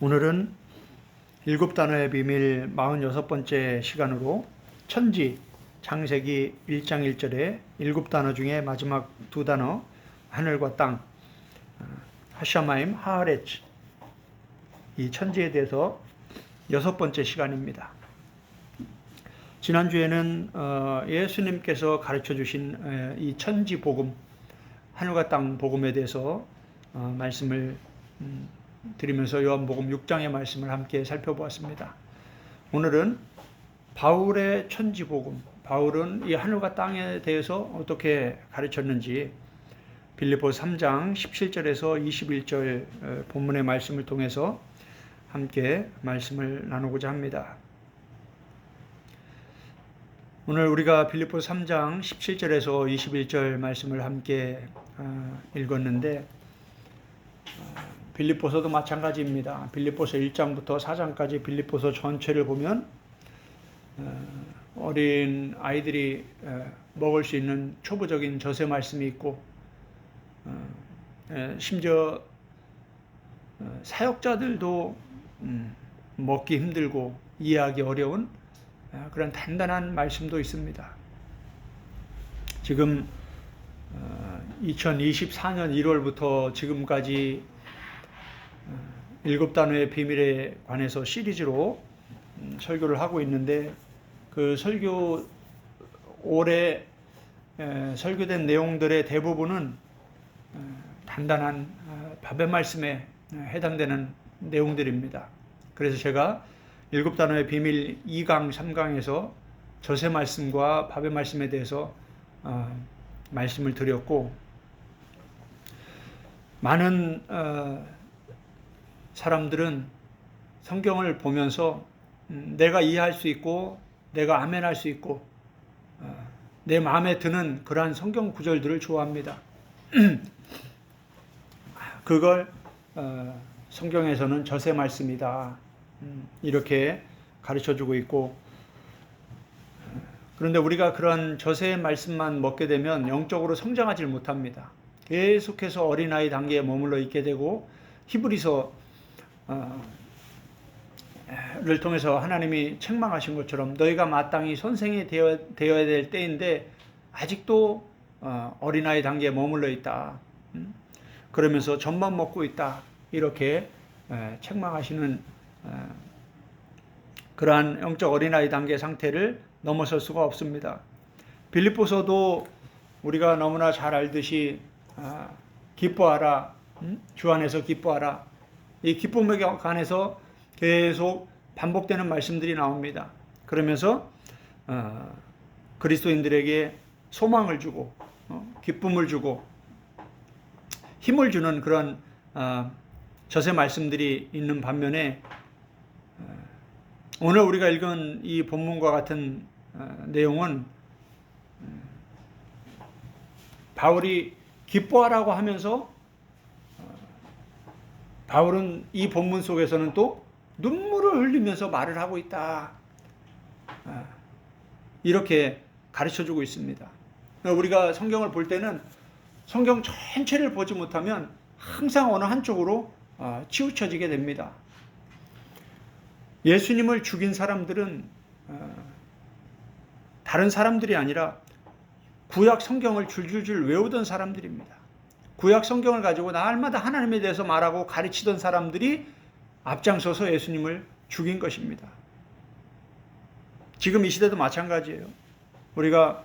오늘은 일곱 단어의 비밀 46번째 시간으로 천지 창세기 1장 1절에 일곱 단어 중에 마지막 두 단어 하늘과 땅 하샤마임 하하레츠 이 천지에 대해서 6번째 시간입니다. 지난주에는 예수님께서 가르쳐 주신 이 천지 복음 하늘과 땅 복음에 대해서 말씀을 드리면서 요한복음 6장의 말씀을 함께 살펴보았습니다. 오늘은 바울의 천지 복음, 바울은 이 하늘과 땅에 대해서 어떻게 가르쳤는지 빌립보서 3장 17절에서 21절 본문의 말씀을 통해서 함께 말씀을 나누고자 합니다. 오늘 우리가 빌립보서 3장 17절에서 21절 말씀을 함께 읽었는데 빌립보서도 마찬가지입니다. 빌립보서 1장부터 4장까지 빌립보서 전체를 보면 어린 아이들이 먹을 수 있는 초보적인 젖의 말씀이 있고 심지어 사역자들도 먹기 힘들고 이해하기 어려운 그런 단단한 말씀도 있습니다. 지금 2024년 1월부터 지금까지 일곱 단어의 비밀에 관해서 시리즈로 설교를 하고 있는데 그 설교 올해 설교된 내용들의 대부분은 단단한 밥의 말씀에 해당되는 내용들입니다. 그래서 제가 일곱 단어의 비밀 2강, 3강에서 젖의 말씀과 밥의 말씀에 대해서 말씀을 드렸고 많은 사람들은 성경을 보면서 내가 이해할 수 있고 내가 아멘할 수 있고 내 마음에 드는 그러한 성경 구절들을 좋아합니다. 그걸 성경에서는 젖의 말씀이다 이렇게 가르쳐주고 있고, 그런데 우리가 그런 젖의 말씀만 먹게 되면 영적으로 성장하지 못합니다. 계속해서 어린아이 단계에 머물러 있게 되고 히브리서 를 통해서 하나님이 책망하신 것처럼 너희가 마땅히 선생이 되어야 될 때인데 아직도 어린아이 단계에 머물러 있다. 그러면서 젖만 먹고 있다. 이렇게 책망하시는 그러한 영적 어린아이 단계 상태를 넘어설 수가 없습니다. 빌립보서도 우리가 너무나 잘 알듯이 기뻐하라, 주 안에서 기뻐하라. 이 기쁨에 관해서 계속 반복되는 말씀들이 나옵니다. 그러면서 그리스도인들에게 소망을 주고 기쁨을 주고 힘을 주는 그런 젖의 말씀들이 있는 반면에 오늘 우리가 읽은 이 본문과 같은 내용은 바울이 기뻐하라고 하면서 바울은 이 본문 속에서는 또 눈물을 흘리면서 말을 하고 있다. 이렇게 가르쳐주고 있습니다. 우리가 성경을 볼 때는 성경 전체를 보지 못하면 항상 어느 한쪽으로 치우쳐지게 됩니다. 예수님을 죽인 사람들은 다른 사람들이 아니라 구약 성경을 줄줄줄 외우던 사람들입니다. 구약 성경을 가지고 날마다 하나님에 대해서 말하고 가르치던 사람들이 앞장서서 예수님을 죽인 것입니다. 지금 이 시대도 마찬가지예요. 우리가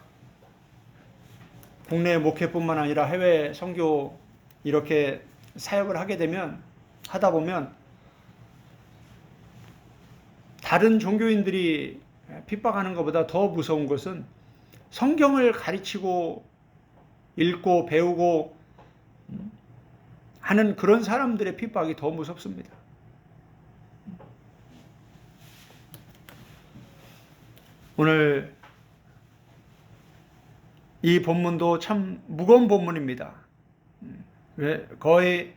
국내 목회뿐만 아니라 해외 선교 이렇게 사역을 하다 보면 다른 종교인들이 핍박하는 것보다 더 무서운 것은 성경을 가르치고 읽고 배우고 하는 그런 사람들의 핍박이 더 무섭습니다. 오늘 이 본문도 참 무거운 본문입니다. 거의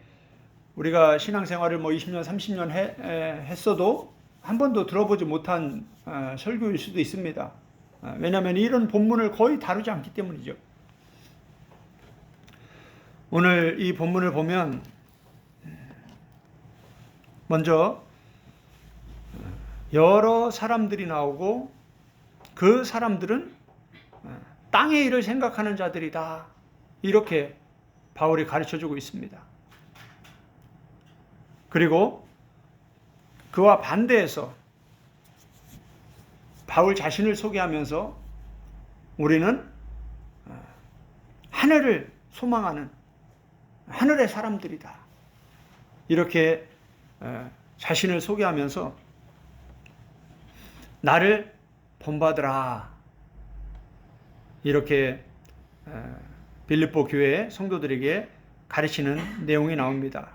우리가 신앙생활을 20년, 30년 했어도 한 번도 들어보지 못한 설교일 수도 있습니다. 왜냐하면 이런 본문을 거의 다루지 않기 때문이죠. 오늘 이 본문을 보면 먼저 여러 사람들이 나오고 그 사람들은 땅의 일을 생각하는 자들이다. 이렇게 바울이 가르쳐주고 있습니다. 그리고 그와 반대해서 바울 자신을 소개하면서 우리는 하늘을 소망하는 하늘의 사람들이다. 이렇게 자신을 소개하면서 나를 본받으라. 이렇게 빌립보 교회 성도들에게 가르치는 내용이 나옵니다.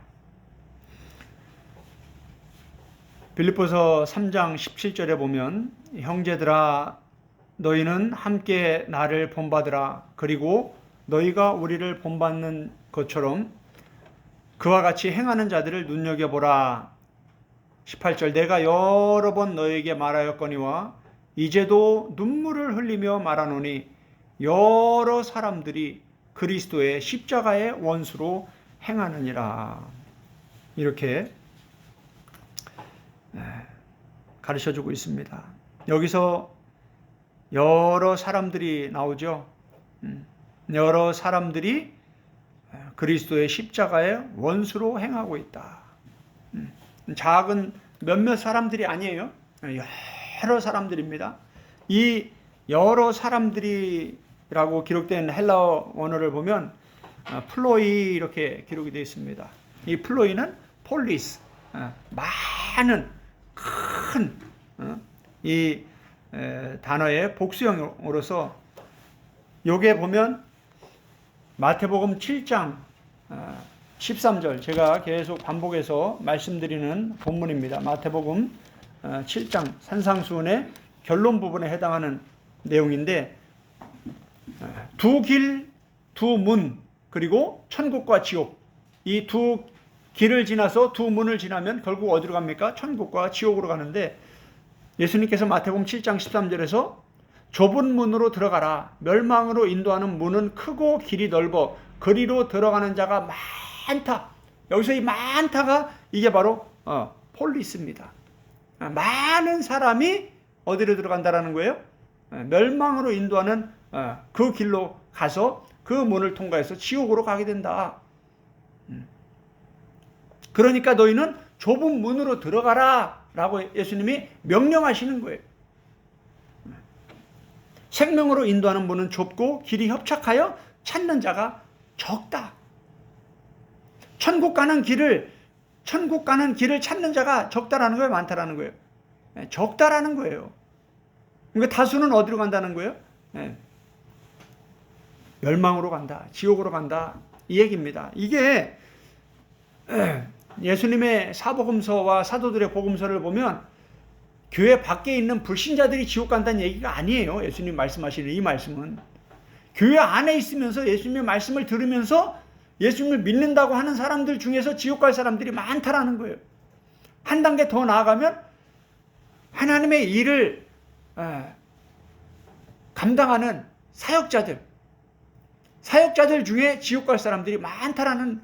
빌립보서 3장 17절에 보면 형제들아 너희는 함께 나를 본받으라. 그리고 너희가 우리를 본받는 것처럼 그와 같이 행하는 자들을 눈여겨보라. 18절 내가 여러 번 너희에게 말하였거니와 이제도 눈물을 흘리며 말하노니 여러 사람들이 그리스도의 십자가의 원수로 행하느니라. 이렇게 가르쳐주고 있습니다. 여기서 여러 사람들이 나오죠. 여러 사람들이 그리스도의 십자가의 원수로 행하고 있다. 작은 몇몇 사람들이 아니에요. 여러 사람들입니다. 이 여러 사람들이라고 기록된 헬라어 원어를 보면 플로이 이렇게 기록이 되어 있습니다. 이 플로이는 폴리스, 많은 큰 이 단어의 복수형으로서 요게 보면 마태복음 7장 13절 제가 계속 반복해서 말씀드리는 본문입니다. 마태복음 7장 산상수훈의 결론 부분에 해당하는 내용인데 두 길, 두 문, 그리고 천국과 지옥 이 두 길을 지나서 두 문을 지나면 결국 어디로 갑니까? 천국과 지옥으로 가는데 예수님께서 마태복음 7장 13절에서 좁은 문으로 들어가라. 멸망으로 인도하는 문은 크고 길이 넓어 그리로 들어가는 자가 많다. 여기서 이 많다가 이게 바로 폴리스입니다. 많은 사람이 어디로 들어간다라는 거예요? 멸망으로 인도하는 그 길로 가서 그 문을 통과해서 지옥으로 가게 된다. 그러니까 너희는 좁은 문으로 들어가라 라고 예수님이 명령하시는 거예요. 생명으로 인도하는 문은 좁고 길이 협착하여 찾는 자가 적다. 천국 가는 길을 찾는 자가 적다라는 거예요, 많다라는 거예요? 적다라는 거예요. 그러니까 다수는 어디로 간다는 거예요? 멸망으로 간다, 지옥으로 간다, 이 얘기입니다. 이게 예수님의 사복음서와 사도들의 복음서를 보면 교회 밖에 있는 불신자들이 지옥 간다는 얘기가 아니에요. 예수님 말씀하시는 이 말씀은 교회 안에 있으면서 예수님의 말씀을 들으면서 예수님을 믿는다고 하는 사람들 중에서 지옥 갈 사람들이 많다라는 거예요. 한 단계 더 나아가면 하나님의 일을 감당하는 사역자들 중에 지옥 갈 사람들이 많다라는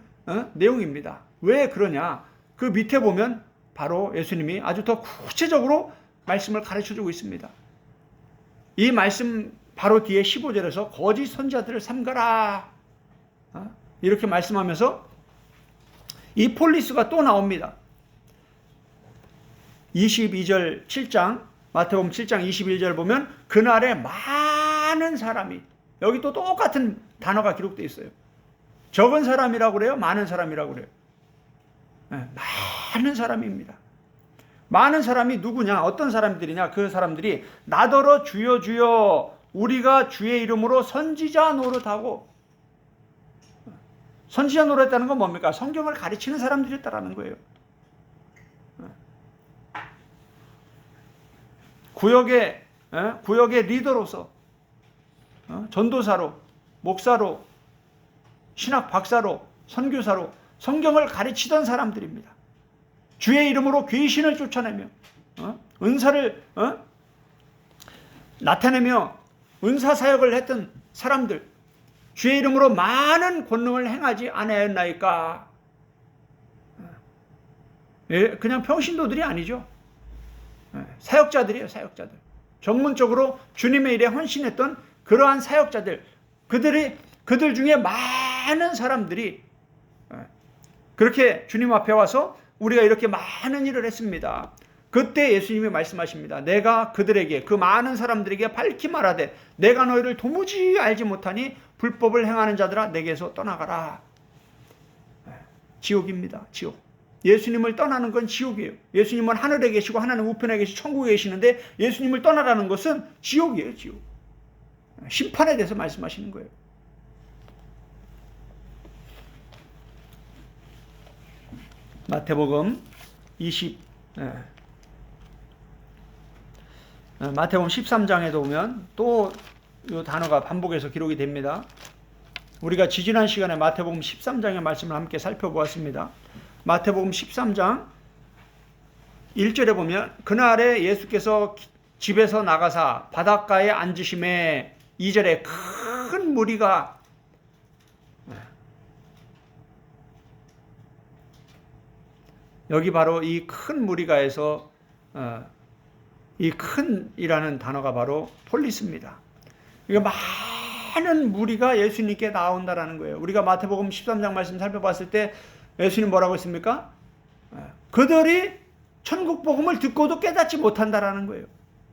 내용입니다. 왜 그러냐? 그 밑에 보면 바로 예수님이 아주 더 구체적으로 말씀을 가르쳐주고 있습니다. 이 말씀 바로 뒤에 15절에서 거짓 선지자들을 삼가라 이렇게 말씀하면서 이 폴리스가 또 나옵니다. 22절 7장 마태복음 7장 21절 보면 그날에 많은 사람이 여기 또 똑같은 단어가 기록되어 있어요. 적은 사람이라고 그래요? 많은 사람이라고 그래요? 많은 사람입니다. 많은 사람이 누구냐? 어떤 사람들이냐? 그 사람들이 나더러 주여 주여 우리가 주의 이름으로 선지자 노릇하고 선지자 노릇했다는 건 뭡니까? 성경을 가르치는 사람들이었다라는 거예요. 구역의 리더로서 전도사로 목사로 신학 박사로 선교사로 성경을 가르치던 사람들입니다. 주의 이름으로 귀신을 쫓아내며 은사를 나타내며 은사 사역을 했던 사람들, 주의 이름으로 많은 권능을 행하지 아니하였나이까? 그냥 평신도들이 아니죠. 사역자들이에요, 사역자들. 전문적으로 주님의 일에 헌신했던 그러한 사역자들, 그들 중에 많은 사람들이 그렇게 주님 앞에 와서 우리가 이렇게 많은 일을 했습니다. 그때 예수님이 말씀하십니다. 내가 그들에게, 그 많은 사람들에게 밝히 말하되 내가 너희를 도무지 알지 못하니 불법을 행하는 자들아 내게서 떠나가라. 지옥입니다. 지옥. 예수님을 떠나는 건 지옥이에요. 예수님은 하늘에 계시고 하나님 우편에 계시고 천국에 계시는데 예수님을 떠나라는 것은 지옥이에요. 지옥. 심판에 대해서 말씀하시는 거예요. 마태복음 13장에도 보면 또 이 단어가 반복해서 기록이 됩니다. 우리가 지지난 시간에 마태복음 13장의 말씀을 함께 살펴보았습니다. 마태복음 13장 1절에 보면 그날에 예수께서 집에서 나가사 바닷가에 앉으심에 2절에 큰 무리가 여기 바로 이 큰 무리가에서 이 큰이라는 단어가 바로 폴리스입니다. 그러니까 많은 무리가 예수님께 나온다라는 거예요. 우리가 마태복음 13장 말씀 살펴봤을 때 예수님 뭐라고 했습니까? 그들이 천국 복음을 듣고도 깨닫지 못한다라는 거예요.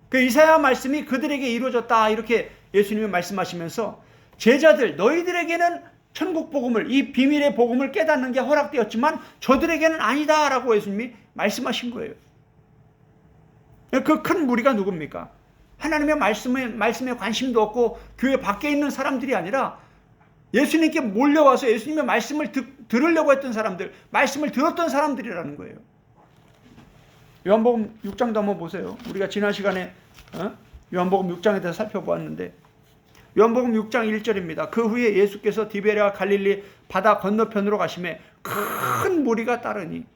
그 이사야 말씀이 그들에게 이루어졌다 이렇게 예수님이 말씀하시면서 제자들 너희들에게는 천국 복음을 이 비밀의 복음을 깨닫는 게 허락되었지만 저들에게는 아니다라고 예수님이 말씀하신 거예요. 그 큰 무리가 누굽니까? 하나님의 말씀에 관심도 없고 교회 밖에 있는 사람들이 아니라 예수님께 몰려와서 예수님의 말씀을 들으려고 했던 사람들, 말씀을 들었던 사람들이라는 거예요. 요한복음 6장도 한번 보세요. 우리가 지난 시간에 요한복음 6장에 대해서 살펴보았는데 요한복음 6장 1절입니다. 그 후에 예수께서 디베랴 갈릴리 바다 건너편으로 가시매 큰 무리가 따르니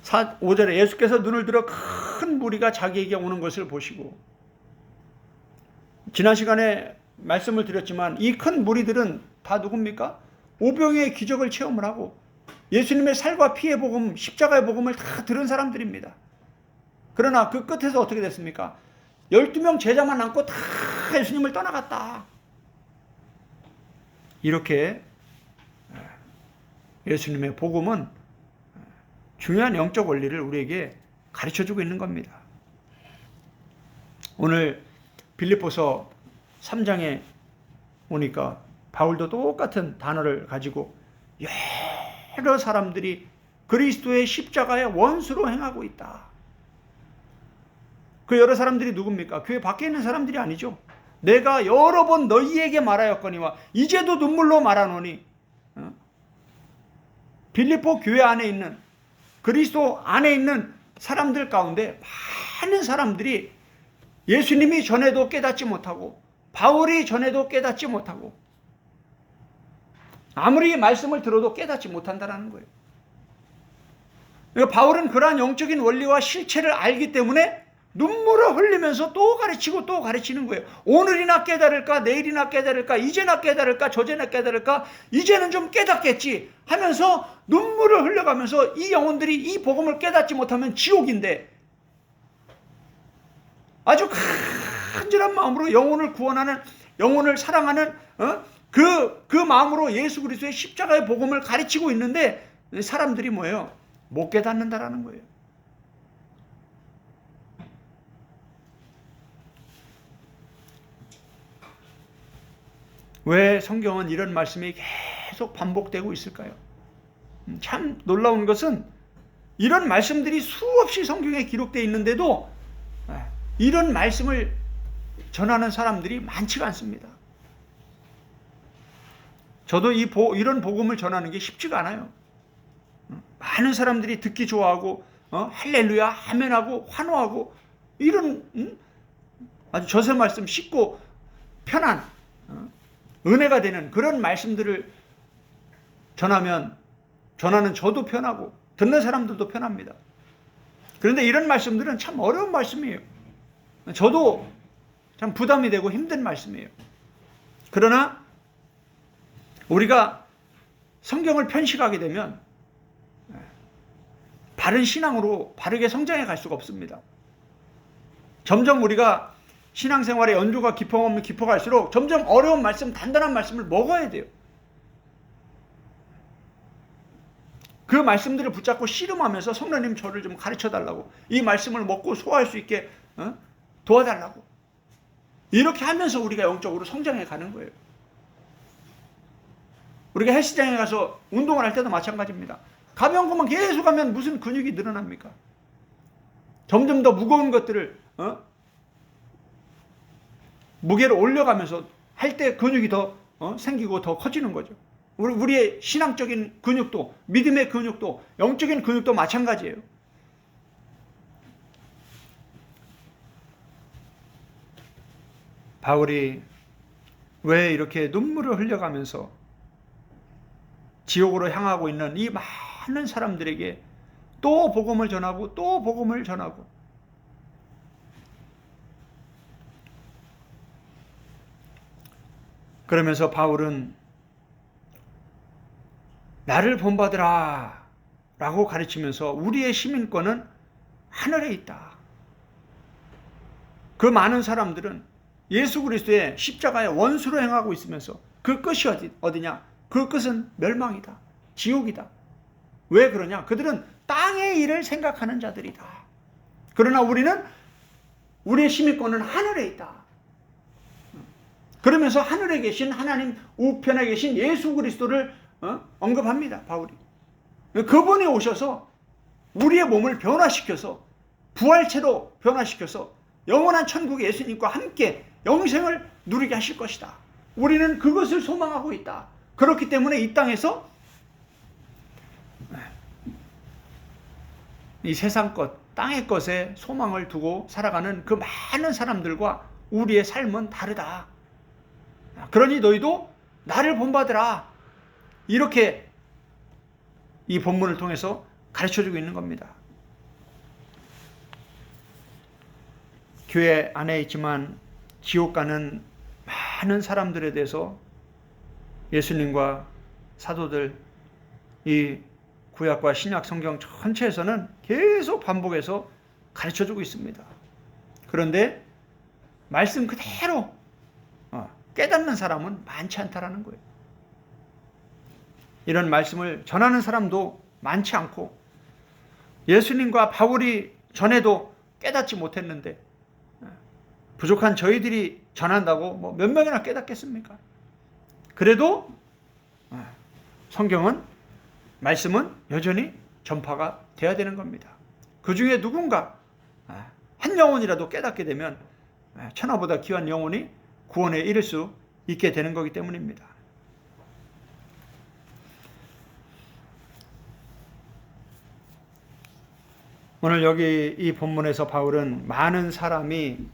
5절에 예수께서 눈을 들어 큰 무리가 자기에게 오는 것을 보시고 지난 시간에 말씀을 드렸지만 이 큰 무리들은 다 누굽니까? 오병이의 기적을 체험을 하고 예수님의 살과 피의 복음, 십자가의 복음을 다 들은 사람들입니다. 그러나 그 끝에서 어떻게 됐습니까? 12명 제자만 남고 다 예수님을 떠나갔다. 이렇게 예수님의 복음은 중요한 영적 원리를 우리에게 가르쳐주고 있는 겁니다. 오늘 빌립보서 3장에 오니까 바울도 똑같은 단어를 가지고 여러 사람들이 그리스도의 십자가의 원수로 행하고 있다. 그 여러 사람들이 누굽니까? 교회 밖에 있는 사람들이 아니죠. 내가 여러 번 너희에게 말하였거니와 이제도 눈물로 말하노니 빌립보 교회 안에 있는 그리스도 안에 있는 사람들 가운데 많은 사람들이 예수님이 전에도 깨닫지 못하고 바울이 전에도 깨닫지 못하고 아무리 말씀을 들어도 깨닫지 못한다는 거예요. 그러니까 바울은 그러한 영적인 원리와 실체를 알기 때문에 눈물을 흘리면서 또 가르치고 또 가르치는 거예요. 오늘이나 깨달을까 내일이나 깨달을까 이제나 깨달을까 저제나 깨달을까 이제는 좀 깨닫겠지 하면서 눈물을 흘려가면서 이 영혼들이 이 복음을 깨닫지 못하면 지옥인데 아주 간절한 마음으로 영혼을 구원하는 영혼을 사랑하는 그 마음으로 예수 그리스도의 십자가의 복음을 가르치고 있는데 사람들이 뭐예요? 못 깨닫는다라는 거예요. 왜 성경은 이런 말씀이 계속 반복되고 있을까요? 참 놀라운 것은 이런 말씀들이 수없이 성경에 기록되어 있는데도 이런 말씀을 전하는 사람들이 많지가 않습니다. 저도 이런 복음을 전하는 게 쉽지가 않아요. 많은 사람들이 듣기 좋아하고 할렐루야 아멘하고 환호하고 이런 아주 저세 말씀 쉽고 편한 은혜가 되는 그런 말씀들을 전하는 저도 편하고 듣는 사람들도 편합니다. 그런데 이런 말씀들은 참 어려운 말씀이에요. 저도 참 부담이 되고 힘든 말씀이에요. 그러나 우리가 성경을 편식하게 되면 바른 신앙으로 바르게 성장해 갈 수가 없습니다. 점점 우리가 신앙생활의 연조가 깊어가면 깊어갈수록 점점 어려운 말씀, 단단한 말씀을 먹어야 돼요. 그 말씀들을 붙잡고 씨름하면서 성령님 저를 좀 가르쳐달라고, 이 말씀을 먹고 소화할 수 있게 도와달라고, 이렇게 하면서 우리가 영적으로 성장해 가는 거예요. 우리가 헬스장에 가서 운동을 할 때도 마찬가지입니다. 가벼운 것만 계속 하면 무슨 근육이 늘어납니까? 점점 더 무거운 것들을 무게를 올려가면서 할 때 근육이 더 생기고 더 커지는 거죠. 우리의 신앙적인 근육도, 믿음의 근육도, 영적인 근육도 마찬가지예요. 바울이 왜 이렇게 눈물을 흘려가면서 지옥으로 향하고 있는 이 많은 사람들에게 또 복음을 전하고 또 복음을 전하고, 그러면서 바울은 나를 본받으라 라고 가르치면서 우리의 시민권은 하늘에 있다. 그 많은 사람들은 예수 그리스도의 십자가의 원수로 행하고 있으면서 그 끝이 어디냐? 그 끝은 멸망이다. 지옥이다. 왜 그러냐? 그들은 땅의 일을 생각하는 자들이다. 그러나 우리는 우리의 시민권은 하늘에 있다. 그러면서 하늘에 계신 하나님 우편에 계신 예수 그리스도를 언급합니다. 바울이. 그분이 오셔서 우리의 몸을 변화시켜서 부활체로 변화시켜서 영원한 천국의 예수님과 함께 영생을 누리게 하실 것이다. 우리는 그것을 소망하고 있다. 그렇기 때문에 이 땅에서 이 세상 것, 땅의 것에 소망을 두고 살아가는 그 많은 사람들과 우리의 삶은 다르다. 그러니 너희도 나를 본받으라. 이렇게 이 본문을 통해서 가르쳐주고 있는 겁니다. 교회 안에 있지만 지옥 가는 많은 사람들에 대해서 예수님과 사도들, 이 구약과 신약 성경 전체에서는 계속 반복해서 가르쳐주고 있습니다. 그런데 말씀 그대로 깨닫는 사람은 많지 않다라는 거예요. 이런 말씀을 전하는 사람도 많지 않고, 예수님과 바울이 전에도 깨닫지 못했는데 부족한 저희들이 전한다고 뭐 몇 명이나 깨닫겠습니까? 그래도 성경은, 말씀은 여전히 전파가 돼야 되는 겁니다. 그 중에 누군가 한 영혼이라도 깨닫게 되면 천하보다 귀한 영혼이 구원에 이를 수 있게 되는 거기 때문입니다. 오늘 여기 이 본문에서 바울은 많은 사람이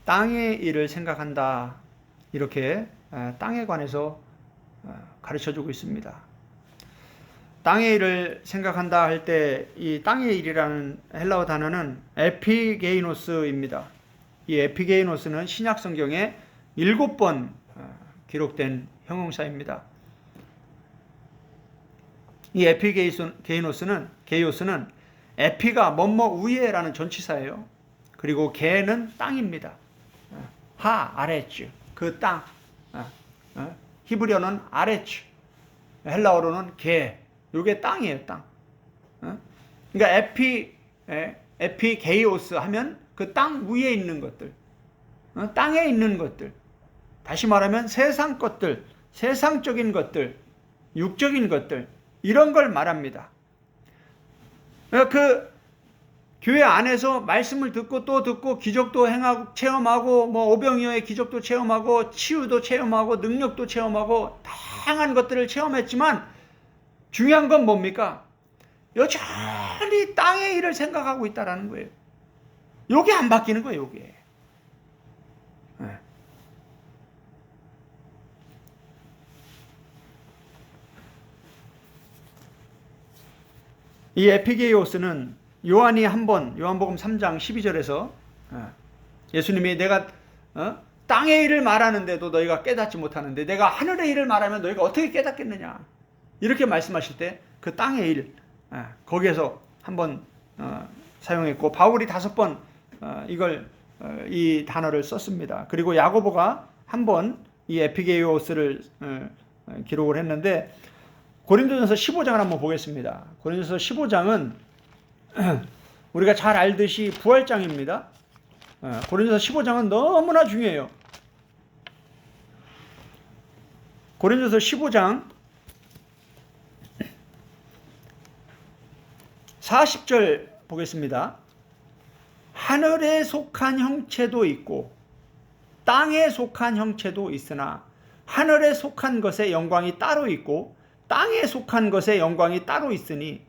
땅의 일을 생각한다, 이렇게 땅에 관해서 가르쳐주고 있습니다. 땅의 일을 생각한다 할 때 이 땅의 일이라는 헬라어 단어는 에피게이노스입니다. 이 에피게이노스는 신약 성경에 7번 기록된 형용사입니다. 이 에피게이노스는, 게이오스는 에피가 뭐뭐 위에라는 전치사예요. 그리고 게는 땅입니다. 하, 아레츠, 그 땅. 히브리어는 아레츠, 헬라어로는 게, 이게 땅이에요, 땅. 그러니까 에피게이오스 하면 그 땅 위에 있는 것들, 땅에 있는 것들, 다시 말하면 세상 것들, 세상적인 것들, 육적인 것들, 이런 걸 말합니다. 그 교회 안에서 말씀을 듣고 또 듣고 기적도 행하고 체험하고, 뭐 오병이어의 기적도 체험하고 치유도 체험하고 능력도 체험하고 다양한 것들을 체험했지만 중요한 건 뭡니까? 여전히 땅의 일을 생각하고 있다라는 거예요. 요게 안 바뀌는 거예요, 요게. 이 에피게이오스는 요한이 한번, 요한복음 3장 12절에서 예수님이 내가 땅의 일을 말하는데도 너희가 깨닫지 못하는데 내가 하늘의 일을 말하면 너희가 어떻게 깨닫겠느냐, 이렇게 말씀하실 때 그 땅의 일, 거기에서 한번 사용했고 바울이 5번 이 단어를 썼습니다. 그리고 야고보가 한 번 이 에피게이오스를 기록을 했는데 고린도전서 15장을 한번 보겠습니다. 고린도전서 15장은 우리가 잘 알듯이 부활장입니다. 고린도전서 15장은 너무나 중요해요. 고린도전서 15장 40절 보겠습니다. 하늘에 속한 형체도 있고 땅에 속한 형체도 있으나 하늘에 속한 것의 영광이 따로 있고 땅에 속한 것의 영광이 따로 있으니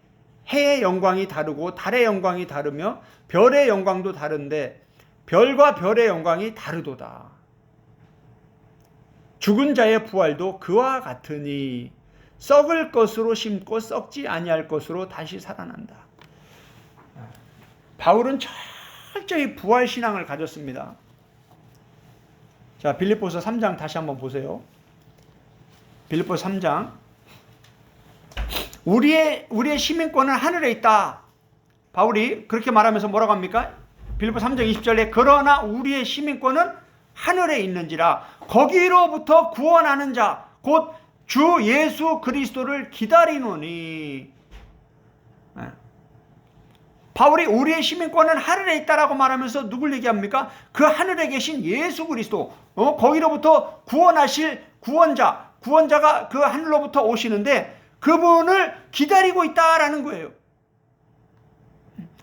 해의 영광이 다르고 달의 영광이 다르며 별의 영광도 다른데 별과 별의 영광이 다르도다. 죽은 자의 부활도 그와 같으니 썩을 것으로 심고 썩지 아니할 것으로 다시 살아난다. 바울은 철저히 부활 신앙을 가졌습니다. 자, 빌립보서 3장 다시 한번 보세요. 빌립보서 3장. 우리의 시민권은 하늘에 있다. 바울이 그렇게 말하면서 뭐라고 합니까? 빌립보 3장 20절에 그러나 우리의 시민권은 하늘에 있는지라 거기로부터 구원하는 자 곧 주 예수 그리스도를 기다리노니. 바울이 우리의 시민권은 하늘에 있다라고 말하면서 누굴 얘기합니까? 그 하늘에 계신 예수 그리스도, 거기로부터 구원하실 구원자가 그 하늘로부터 오시는데 그분을 기다리고 있다라는 거예요.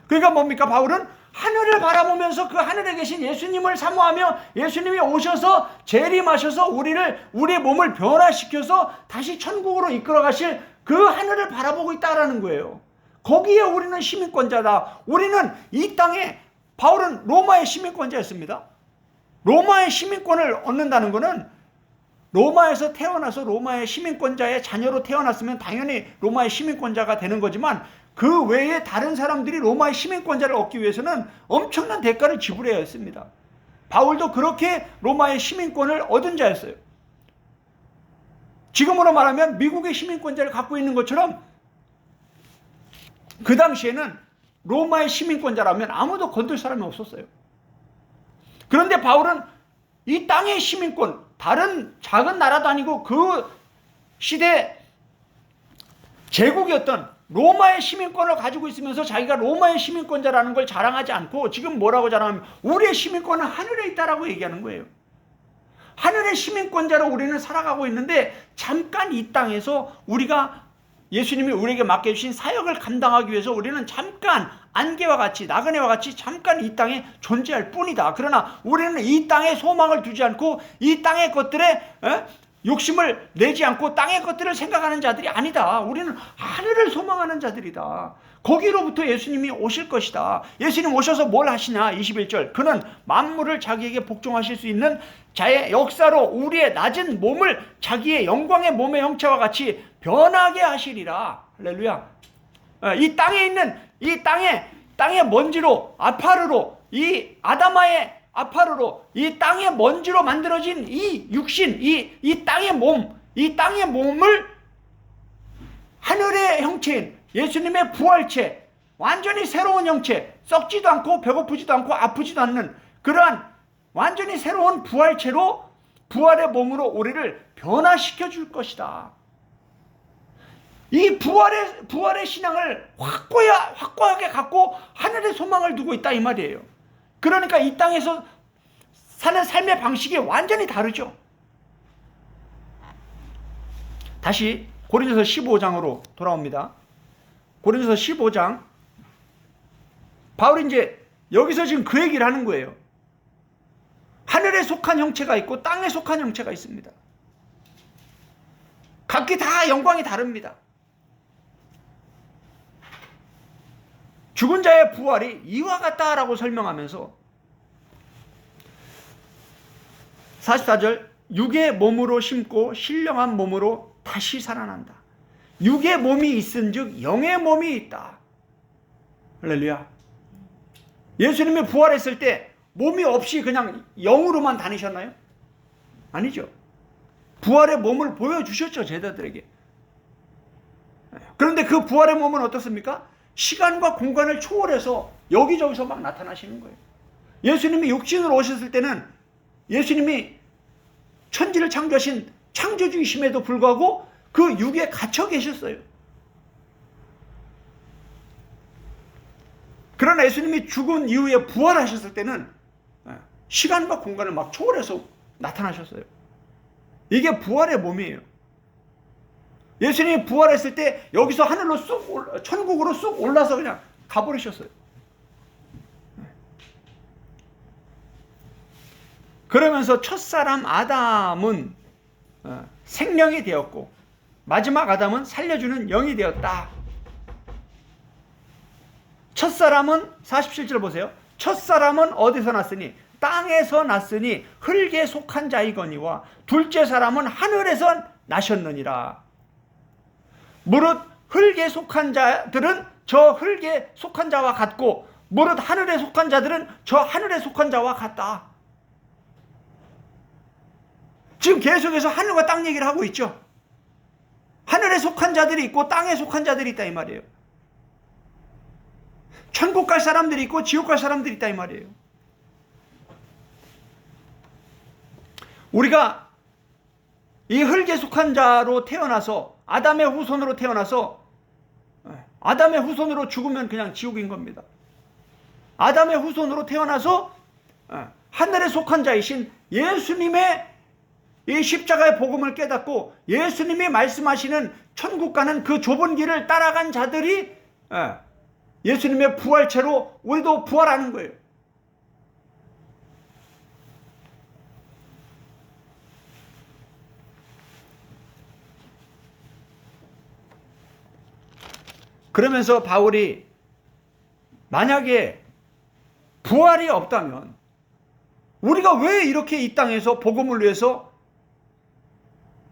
그러니까 뭡니까? 바울은 하늘을 바라보면서 그 하늘에 계신 예수님을 사모하며 예수님이 오셔서 재림하셔서 우리의 몸을 변화시켜서 다시 천국으로 이끌어 가실 그 하늘을 바라보고 있다라는 거예요. 거기에 우리는 시민권자다. 우리는 이 땅에, 바울은 로마의 시민권자였습니다. 로마의 시민권을 얻는다는 것은 로마에서 태어나서 로마의 시민권자의 자녀로 태어났으면 당연히 로마의 시민권자가 되는 거지만 그 외에 다른 사람들이 로마의 시민권자를 얻기 위해서는 엄청난 대가를 지불해야 했습니다. 바울도 그렇게 로마의 시민권을 얻은 자였어요. 지금으로 말하면 미국의 시민권자를 갖고 있는 것처럼 그 당시에는 로마의 시민권자라면 아무도 건들 사람이 없었어요. 그런데 바울은 이 땅의 시민권, 다른 작은 나라도 아니고 그 시대 제국이었던 로마의 시민권을 가지고 있으면서 자기가 로마의 시민권자라는 걸 자랑하지 않고 지금 뭐라고 자랑하면 우리의 시민권은 하늘에 있다라고 얘기하는 거예요. 하늘의 시민권자로 우리는 살아가고 있는데 잠깐 이 땅에서 우리가 예수님이 우리에게 맡겨주신 사역을 감당하기 위해서 우리는 잠깐 안개와 같이 나그네와 같이 잠깐 이 땅에 존재할 뿐이다. 그러나 우리는 이 땅에 소망을 두지 않고 이 땅의 것들에 욕심을 내지 않고 땅의 것들을 생각하는 자들이 아니다. 우리는 하늘을 소망하는 자들이다. 거기로부터 예수님이 오실 것이다. 예수님 오셔서 뭘 하시냐? 21절. 그는 만물을 자기에게 복종하실 수 있는 자의 역사로 우리의 낮은 몸을 자기의 영광의 몸의 형체와 같이 변하게 하시리라. 할렐루야. 이 땅에 있는 이 땅의 먼지로 아파르로 이 아다마의 아파르로 이 땅의 먼지로 만들어진 이 육신 이 땅의 몸을 하늘의 형체인 예수님의 부활체, 완전히 새로운 형체, 썩지도 않고 배고프지도 않고 아프지도 않는 그러한 완전히 새로운 부활체로 부활의 몸으로 우리를 변화시켜 줄 것이다. 이 부활의 신앙을 확고하게 갖고 하늘의 소망을 두고 있다 이 말이에요. 그러니까 이 땅에서 사는 삶의 방식이 완전히 다르죠. 다시 고린도서 15장으로 돌아옵니다. 고린도서 15장. 바울이 이제 여기서 지금 그 얘기를 하는 거예요. 하늘에 속한 형체가 있고 땅에 속한 형체가 있습니다. 각기 다 영광이 다릅니다. 죽은 자의 부활이 이와 같다라고 설명하면서 44절 육의 몸으로 심고 신령한 몸으로 다시 살아난다. 육의 몸이 있은즉 영의 몸이 있다. 할렐루야. 예수님이 부활했을 때 몸이 없이 그냥 영으로만 다니셨나요? 아니죠. 부활의 몸을 보여주셨죠, 제자들에게. 그런데 그 부활의 몸은 어떻습니까? 시간과 공간을 초월해서 여기저기서 막 나타나시는 거예요. 예수님이 육신으로 오셨을 때는 예수님이 천지를 창조하신 창조주이심에도 불구하고 그 육에 갇혀 계셨어요. 그러나 예수님이 죽은 이후에 부활하셨을 때는 시간과 공간을 막 초월해서 나타나셨어요. 이게 부활의 몸이에요. 예수님이 부활했을 때 여기서 하늘로 천국으로 쑥 올라서 그냥 가버리셨어요. 그러면서 첫사람 아담은 생명이 되었고 마지막 아담은 살려주는 영이 되었다. 첫사람은 47절 보세요. 첫사람은 어디서 났으니 땅에서 났으니 흙에 속한 자이거니와 둘째 사람은 하늘에서 나셨느니라. 무릇 흙에 속한 자들은 저 흙에 속한 자와 같고 무릇 하늘에 속한 자들은 저 하늘에 속한 자와 같다. 지금 계속해서 하늘과 땅 얘기를 하고 있죠. 하늘에 속한 자들이 있고 땅에 속한 자들이 있다 이 말이에요. 천국 갈 사람들이 있고 지옥 갈 사람들이 있다 이 말이에요. 우리가 이 흙에 속한 자로 태어나서 아담의 후손으로 태어나서 아담의 후손으로 죽으면 그냥 지옥인 겁니다. 아담의 후손으로 태어나서 하늘에 속한 자이신 예수님의 이 십자가의 복음을 깨닫고 예수님이 말씀하시는 천국 가는 그 좁은 길을 따라간 자들이 예수님의 부활체로 우리도 부활하는 거예요. 그러면서 바울이 만약에 부활이 없다면 우리가 왜 이렇게 이 땅에서 복음을 위해서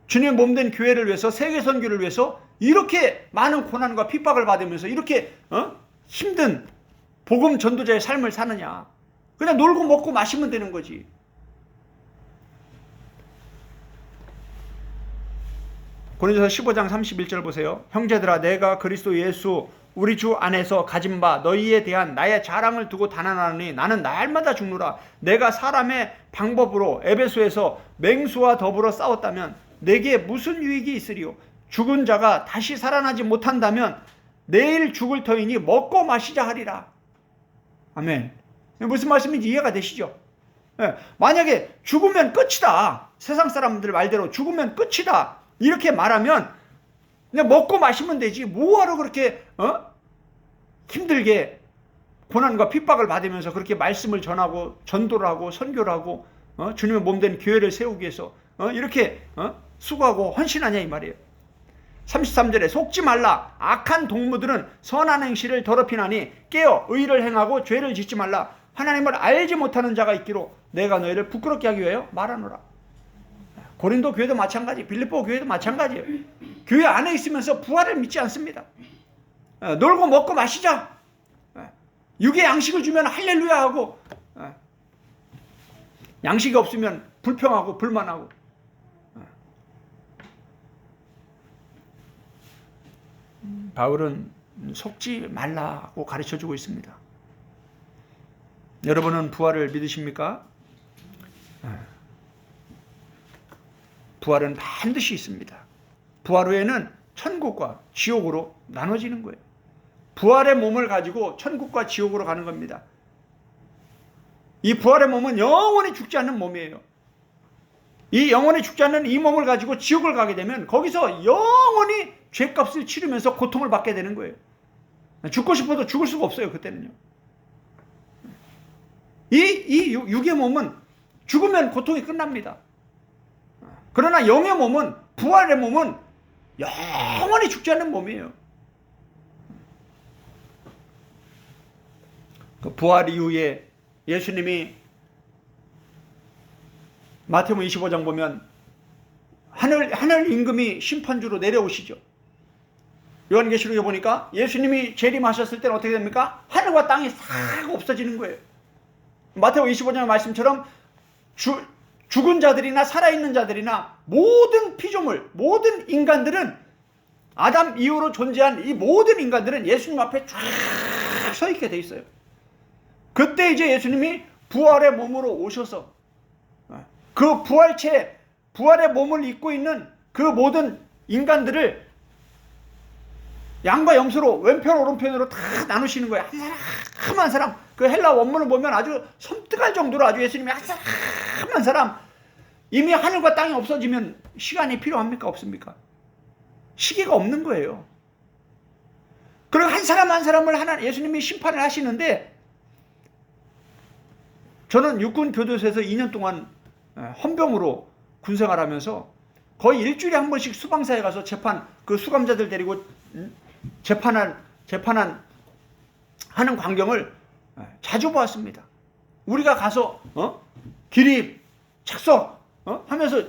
주님의 몸된 교회를 위해서 세계 선교를 위해서 이렇게 많은 고난과 핍박을 받으면서 이렇게 힘든 복음 전도자의 삶을 사느냐. 그냥 놀고 먹고 마시면 되는 거지. 고린도서 15장 31절 보세요. 형제들아 내가 그리스도 예수 우리 주 안에서 가진 바 너희에 대한 나의 자랑을 두고 단언하노니 나는 날마다 죽노라. 내가 사람의 방법으로 에베소에서 맹수와 더불어 싸웠다면 내게 무슨 유익이 있으리요. 죽은 자가 다시 살아나지 못한다면 내일 죽을 터이니 먹고 마시자 하리라. 아멘. 무슨 말씀인지 이해가 되시죠? 만약에 죽으면 끝이다. 세상 사람들 말대로 죽으면 끝이다. 이렇게 말하면 그냥 먹고 마시면 되지. 뭐하러 그렇게 힘들게 고난과 핍박을 받으면서 그렇게 말씀을 전하고 전도를 하고 선교를 하고 주님의 몸된 교회를 세우기 위해서 이렇게 수고하고 헌신하냐 이 말이에요. 33절에 속지 말라. 악한 동무들은 선한 행실을 더럽히나니 깨어 의를 행하고 죄를 짓지 말라. 하나님을 알지 못하는 자가 있기로 내가 너희를 부끄럽게 하기 위하여 말하노라. 고린도 교회도 마찬가지, 빌립보 교회도 마찬가지예요. 교회 안에 있으면서 부활을 믿지 않습니다. 놀고 먹고 마시자. 육의 양식을 주면 할렐루야 하고 양식이 없으면 불평하고 불만하고. 바울은 속지 말라고 가르쳐주고 있습니다. 여러분은 부활을 믿으십니까? 부활은 반드시 있습니다. 부활 후에는 천국과 지옥으로 나눠지는 거예요. 부활의 몸을 가지고 천국과 지옥으로 가는 겁니다. 이 부활의 몸은 영원히 죽지 않는 몸이에요. 이 영원히 죽지 않는 이 몸을 가지고 지옥을 가게 되면 거기서 영원히 죄값을 치르면서 고통을 받게 되는 거예요. 죽고 싶어도 죽을 수가 없어요. 그때는요. 이 육의 몸은 죽으면 고통이 끝납니다. 그러나 영의 몸은, 부활의 몸은 영원히 죽지 않는 몸이에요. 그 부활 이후에 예수님이 마태복음 25장 보면 하늘 임금이 심판주로 내려오시죠. 요한계시록에 보니까 예수님이 재림하셨을 때는 어떻게 됩니까? 하늘과 땅이 싹 없어지는 거예요. 마태복음 25장 말씀처럼 죽은 자들이나 살아있는 자들이나 모든 피조물, 모든 인간들은 아담 이후로 존재한 이 모든 인간들은 예수님 앞에 쫙 서 있게 돼 있어요. 그때 이제 예수님이 부활의 몸으로 오셔서 그 부활의 몸을 입고 있는 그 모든 인간들을 양과 염소로 왼편 오른편으로 다 나누시는 거예요. 한 사람 한 사람. 그 헬라 원문을 보면 아주 섬뜩할 정도로 아주 예수님이 한 사람 한 사람, 이미 하늘과 땅이 없어지면 시간이 필요합니까? 없습니까? 시기가 없는 거예요. 그리고 한 사람 한 사람을 예수님이 심판을 하시는데, 저는 육군 교도소에서 2년 동안 헌병으로 군생활하면서 거의 일주일에 한 번씩 수방사에 가서 그 수감자들 데리고 재판한 하는 광경을 자주 보았습니다. 우리가 가서 기립, 착석 하면서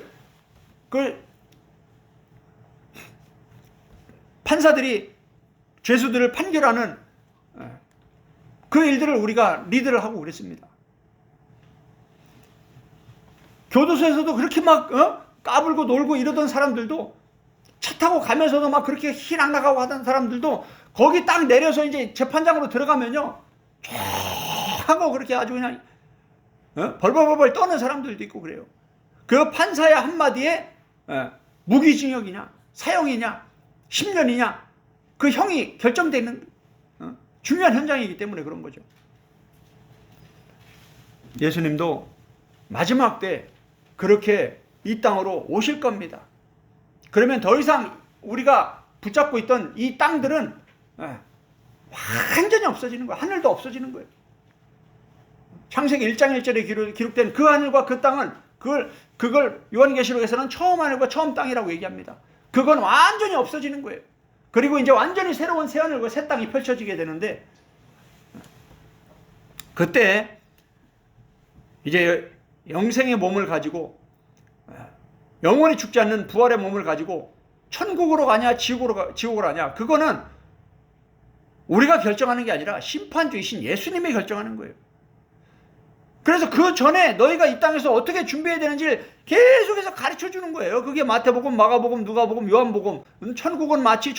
그 판사들이 죄수들을 판결하는 그 일들을 우리가 리드를 하고 그랬습니다. 교도소에서도 그렇게 막 까불고 놀고 이러던 사람들도, 차 타고 가면서도 막 그렇게 희낙낙하고 하던 사람들도 거기 딱 내려서 이제 재판장으로 들어가면요, 쫙 하고 그렇게 아주 그냥 벌벌벌벌 떠는 사람들도 있고 그래요. 그 판사의 한마디에 무기징역이냐 사형이냐 10년이냐 그 형이 결정되는 중요한 현장이기 때문에 그런 거죠. 예수님도 마지막 때 그렇게 이 땅으로 오실 겁니다. 그러면 더 이상 우리가 붙잡고 있던 이 땅들은 완전히 없어지는 거예요. 하늘도 없어지는 거예요. 창세기 1장 1절에 기록된 그 하늘과 그 땅은 그걸 요한계시록에서는 처음 하늘과 처음 땅이라고 얘기합니다. 그건 완전히 없어지는 거예요. 그리고 이제 완전히 새로운 새 하늘과 새 땅이 펼쳐지게 되는데, 그때 이제 영생의 몸을 가지고 영원히 죽지 않는 부활의 몸을 가지고 천국으로 가냐 지옥으로 가냐, 그거는 우리가 결정하는 게 아니라 심판주이신 예수님이 결정하는 거예요. 그래서 그 전에 너희가 이 땅에서 어떻게 준비해야 되는지를 계속해서 가르쳐 주는 거예요. 그게 마태복음, 마가복음, 누가복음, 요한복음. 천국은 마치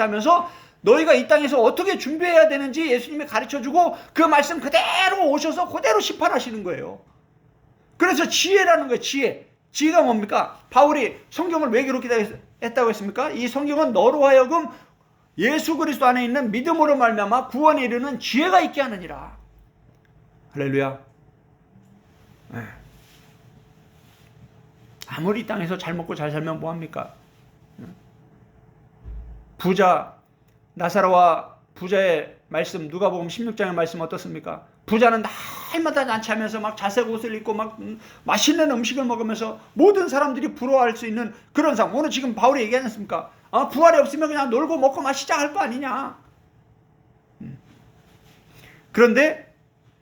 하면서 너희가 이 땅에서 어떻게 준비해야 되는지 예수님이 가르쳐 주고 그 말씀 그대로 오셔서 그대로 심판하시는 거예요. 그래서 지혜라는 거예요. 지혜가 뭡니까? 바울이 성경을 왜 그렇게 했다고 했습니까? 이 성경은 너로 하여금 예수 그리스도 안에 있는 믿음으로 말미암아 구원에 이르는 지혜가 있게 하느니라. 할렐루야. 아무리 이 땅에서 잘 먹고 잘 살면 뭐합니까? 나사로와 부자의 말씀, 누가복음 16장의 말씀 어떻습니까? 부자는 날마다 잔치하면서 막 자색 옷을 입고 막 맛있는 음식을 먹으면서 모든 사람들이 부러워할 수 있는 그런 상황. 오늘 지금 바울이 얘기하지 않습니까? 부활이 없으면 그냥 놀고 먹고 마시자 할 거 아니냐. 그런데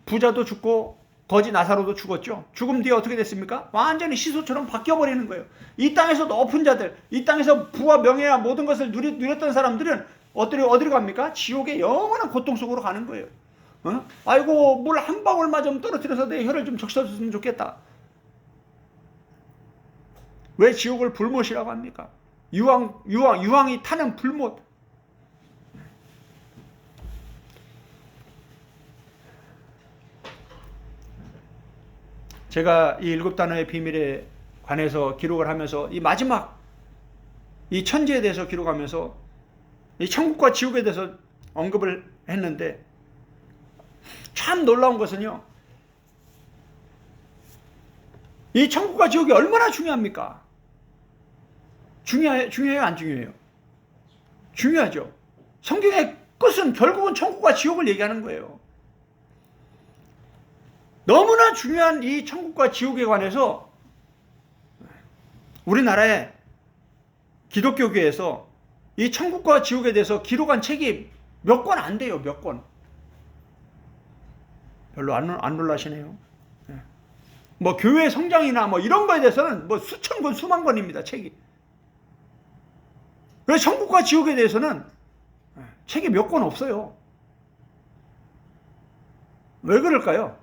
부자도 죽고 거지 나사로도 죽었죠. 죽음 뒤에 어떻게 됐습니까? 완전히 시소처럼 바뀌어버리는 거예요. 이 땅에서 높은 자들, 이 땅에서 부와 명예와 모든 것을 누렸던 사람들은 어디로 갑니까? 지옥의 영원한 고통 속으로 가는 거예요. 아이고, 물 한 방울만 좀 떨어뜨려서 내 혀를 좀 적셔줬으면 좋겠다. 왜 지옥을 불못이라고 합니까? 유황이 타는 불못. 제가 이 7단어의 비밀에 관해서 기록을 하면서 이 마지막 이 천지에 대해서 기록하면서 이 천국과 지옥에 대해서 언급을 했는데, 참 놀라운 것은요, 이 천국과 지옥이 얼마나 중요합니까? 중요해요? 안 중요해요? 중요하죠. 성경의 끝은 결국은 천국과 지옥을 얘기하는 거예요. 너무나 중요한 이 천국과 지옥에 관해서 우리나라의 기독교계에서 이 천국과 지옥에 대해서 기록한 책이 몇 권 안 돼요. 몇 권. 별로 안 놀라시네요. 뭐 교회 성장이나 뭐 이런 거에 대해서는 뭐 수천 권, 수만 권입니다. 책이. 그래서 천국과 지옥에 대해서는 책이 몇 권 없어요. 왜 그럴까요?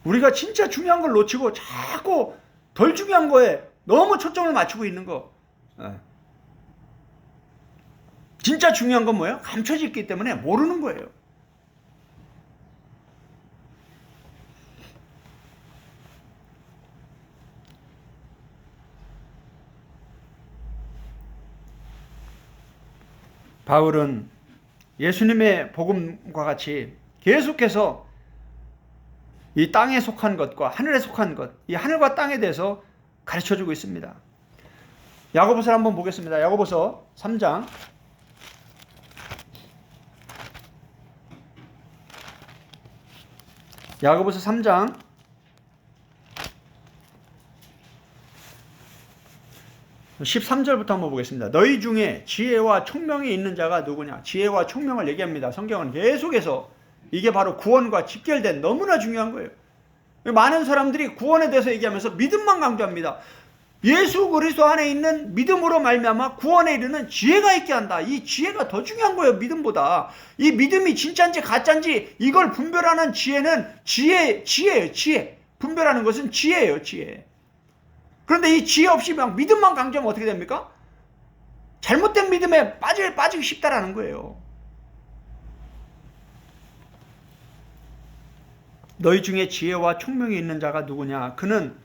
우리가 진짜 중요한 걸 놓치고 자꾸 덜 중요한 거에 너무 초점을 맞추고 있는 거. 진짜 중요한 건 뭐예요? 감춰져 있기 때문에 모르는 거예요. 바울은 예수님의 복음과 같이 계속해서 이 땅에 속한 것과 하늘에 속한 것, 이 하늘과 땅에 대해서 가르쳐주고 있습니다. 야고보서를 한번 보겠습니다. 야고보서 3장. 야고보서 3장 13절부터 한번 보겠습니다. 너희 중에 지혜와 총명이 있는 자가 누구냐? 지혜와 총명을 얘기합니다. 성경은 계속해서 이게 바로 구원과 직결된 너무나 중요한 거예요. 많은 사람들이 구원에 대해서 얘기하면서 믿음만 강조합니다. 예수 그리스도 안에 있는 믿음으로 말미암아 구원에 이르는 지혜가 있게 한다. 이 지혜가 더 중요한 거예요. 믿음보다. 이 믿음이 진짜인지 가짜인지 이걸 분별하는 지혜는 지혜예요. 지혜. 분별하는 것은 지혜예요. 지혜. 그런데 이 지혜 없이 막 믿음만 강조하면 어떻게 됩니까? 잘못된 믿음에 빠지기 쉽다라는 거예요. 너희 중에 지혜와 총명이 있는 자가 누구냐? 그는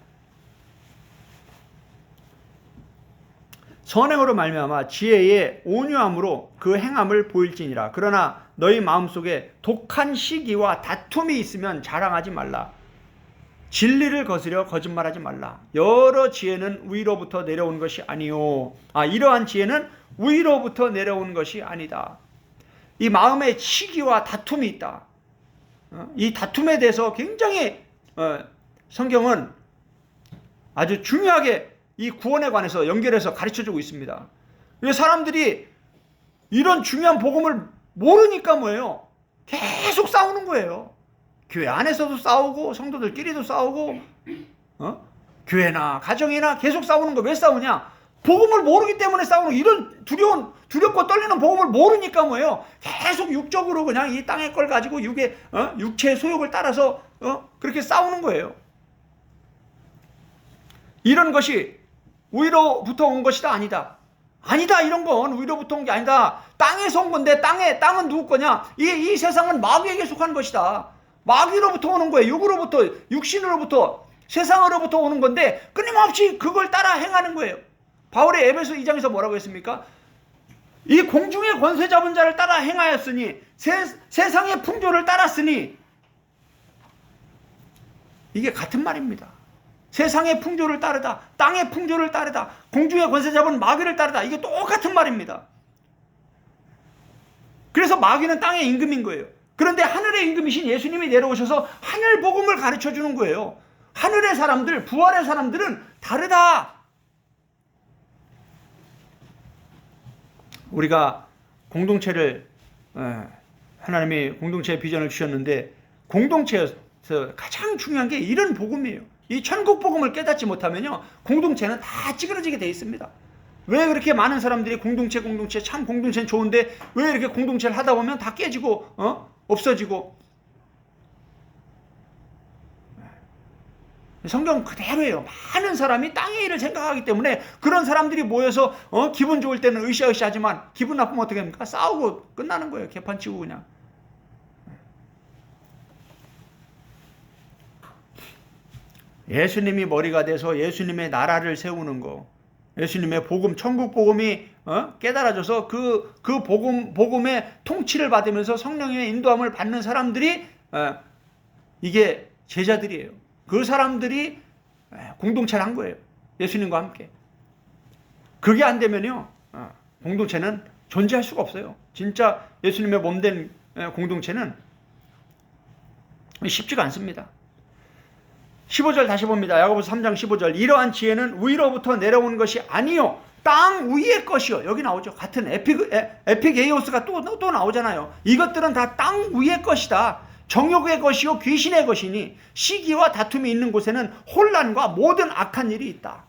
선행으로 말미암아 지혜의 온유함으로 그 행함을 보일지니라. 그러나 너희 마음속에 독한 시기와 다툼이 있으면 자랑하지 말라. 진리를 거스려 거짓말하지 말라. 여러 지혜는 위로부터 내려온 것이 아니요. 이러한 지혜는 위로부터 내려온 것이 아니다. 이 마음에 시기와 다툼이 있다. 이 다툼에 대해서 굉장히 성경은 아주 중요하게 이 구원에 관해서 연결해서 가르쳐주고 있습니다. 사람들이 이런 중요한 복음을 모르니까 뭐예요? 계속 싸우는 거예요. 교회 안에서도 싸우고 성도들끼리도 싸우고 교회나 가정이나 계속 싸우는 거. 왜 싸우냐? 복음을 모르기 때문에 싸우는, 이런 두렵고 떨리는 복음을 모르니까 뭐예요? 계속 육적으로 그냥 이 땅의 걸 가지고 육체의 소욕을 따라서 그렇게 싸우는 거예요. 이런 것이 위로부터 온 것이다? 아니다. 아니다. 이런 건 위로부터 온 게 아니다. 땅에서 온 건데 땅은 누구 거냐? 이 세상은 마귀에게 속한 것이다. 마귀로부터 오는 거예요. 육으로부터, 육신으로부터, 세상으로부터 오는 건데 끊임없이 그걸 따라 행하는 거예요. 바울이 에베소 2장에서 뭐라고 했습니까? 이 공중의 권세 잡은 자를 따라 행하였으니 세상의 풍조를 따랐으니, 이게 같은 말입니다. 세상의 풍조를 따르다, 땅의 풍조를 따르다, 공중의 권세 잡은 마귀를 따르다, 이게 똑같은 말입니다. 그래서 마귀는 땅의 임금인 거예요. 그런데 하늘의 임금이신 예수님이 내려오셔서 하늘 복음을 가르쳐 주는 거예요. 하늘의 사람들, 부활의 사람들은 다르다. 우리가 공동체를, 하나님이 공동체의 비전을 주셨는데, 공동체에서 가장 중요한 게 이런 복음이에요. 이 천국 복음을 깨닫지 못하면요, 공동체는 다 찌그러지게 돼 있습니다. 왜 그렇게 많은 사람들이 공동체 참 공동체는 좋은데 왜 이렇게 공동체를 하다 보면 다 깨지고 없어지고. 성경 그대로예요. 많은 사람이 땅의 일을 생각하기 때문에 그런 사람들이 모여서 기분 좋을 때는 으쌰으쌰하지만 기분 나쁘면 어떻게 합니까? 싸우고 끝나는 거예요. 개판 치고 그냥. 예수님이 머리가 돼서 예수님의 나라를 세우는 거, 예수님의 복음, 천국 복음이 깨달아져서 그 복음의 통치를 받으면서 성령의 인도함을 받는 사람들이 이게 제자들이에요. 그 사람들이 공동체를 한 거예요. 예수님과 함께. 그게 안 되면요, 공동체는 존재할 수가 없어요. 진짜 예수님의 몸된 공동체는 쉽지가 않습니다. 15절 다시 봅니다. 야고보서 3장 15절. 이러한 지혜는 위로부터 내려온 것이 아니요 땅 위의 것이요. 여기 나오죠. 같은 에피게이오스가 또 나오잖아요. 이것들은 다 땅 위의 것이다. 정욕의 것이요 귀신의 것이니 시기와 다툼이 있는 곳에는 혼란과 모든 악한 일이 있다.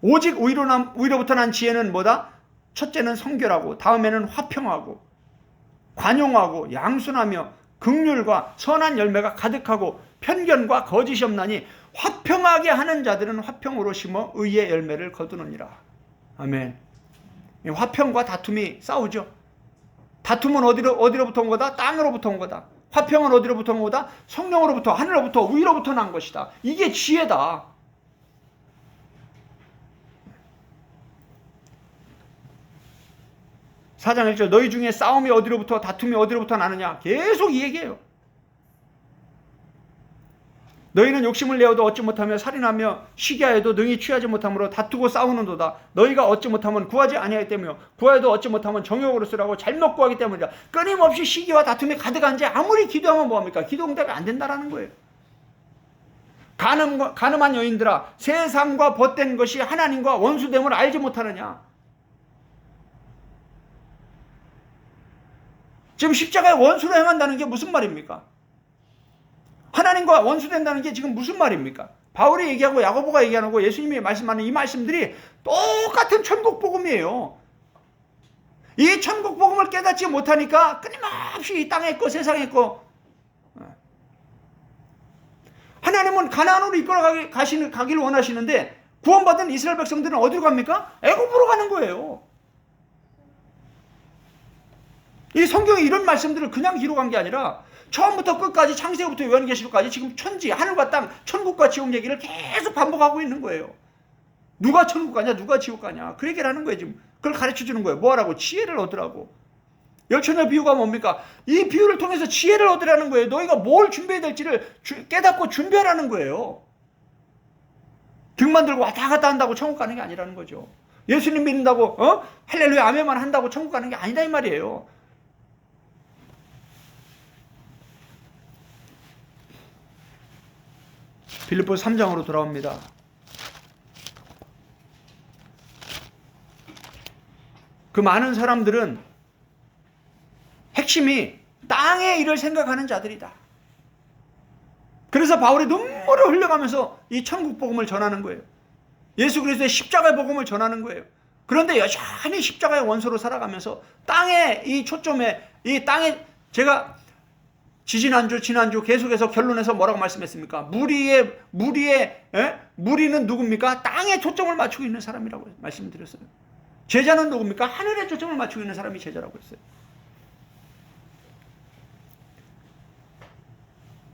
오직 위로부터 난 지혜는 뭐다? 첫째는 성결하고, 다음에는 화평하고, 관용하고, 양순하며, 긍휼과 선한 열매가 가득하고, 편견과 거짓이 없나니 화평하게 하는 자들은 화평으로 심어 의의 열매를 거두느니라. 아멘. 화평과 다툼이 싸우죠. 다툼은 어디로부터 온 거다? 땅으로부터 온 거다. 화평은 어디로부터 온 거다? 성령으로부터, 하늘로부터, 위로부터 난 것이다. 이게 지혜다. 사장 1절 너희 중에 싸움이 어디로부터 다툼이 어디로부터 나느냐 계속 이 얘기예요. 너희는 욕심을 내어도 얻지 못하며 살인하며 시기하여도 능히 취하지 못하므로 다투고 싸우는도다. 너희가 얻지 못하면 구하지 아니하기 때문이요 구하여도 얻지 못하면 정욕으로 쓰라고 잘못 구하기 때문이다. 끊임없이 시기와 다툼이 가득한지 아무리 기도하면 뭐합니까? 기도 응답이 안 된다라는 거예요. 가늠한 여인들아 세상과 벗된 것이 하나님과 원수됨을 알지 못하느냐. 지금 십자가에 원수로 행한다는 게 무슨 말입니까? 하나님과 원수된다는 게 지금 무슨 말입니까? 바울이 얘기하고 야고보가 얘기하고 예수님이 말씀하는 이 말씀들이 똑같은 천국 복음이에요. 이 천국 복음을 깨닫지 못하니까 끊임없이 이 땅에 있고 세상에 있고. 하나님은 가나안으로 이끌어 가기를 원하시는데 구원받은 이스라엘 백성들은 어디로 갑니까? 애굽으로 가는 거예요. 이 성경에 이런 말씀들을 그냥 기록한 게 아니라 처음부터 끝까지 창세기부터 요한계시록까지 지금 천지, 하늘과 땅, 천국과 지옥 얘기를 계속 반복하고 있는 거예요. 누가 천국 가냐, 누가 지옥 가냐. 그 얘기를 하는 거예요, 지금. 그걸 가르쳐 주는 거예요. 뭐 하라고? 지혜를 얻으라고. 열처녀 비유가 뭡니까? 이 비유를 통해서 지혜를 얻으라는 거예요. 너희가 뭘 준비해야 될지를 깨닫고 준비하라는 거예요. 등만 들고 왔다 갔다 한다고 천국 가는 게 아니라는 거죠. 예수님 믿는다고, 할렐루야, 아멘만 한다고 천국 가는 게 아니다, 이 말이에요. 빌립보서 3장으로 돌아옵니다. 그 많은 사람들은 핵심이 땅의 일을 생각하는 자들이다. 그래서 바울이 눈물을 흘려가면서 이 천국 복음을 전하는 거예요. 예수 그리스도의 십자가의 복음을 전하는 거예요. 그런데 여전히 십자가의 원수로 살아가면서 땅의 이 초점에 이 땅에 제가 지난주 계속해서 결론에서 뭐라고 말씀했습니까? 무리는 누굽니까? 땅에 초점을 맞추고 있는 사람이라고 말씀드렸어요. 제자는 누굽니까? 하늘에 초점을 맞추고 있는 사람이 제자라고 했어요.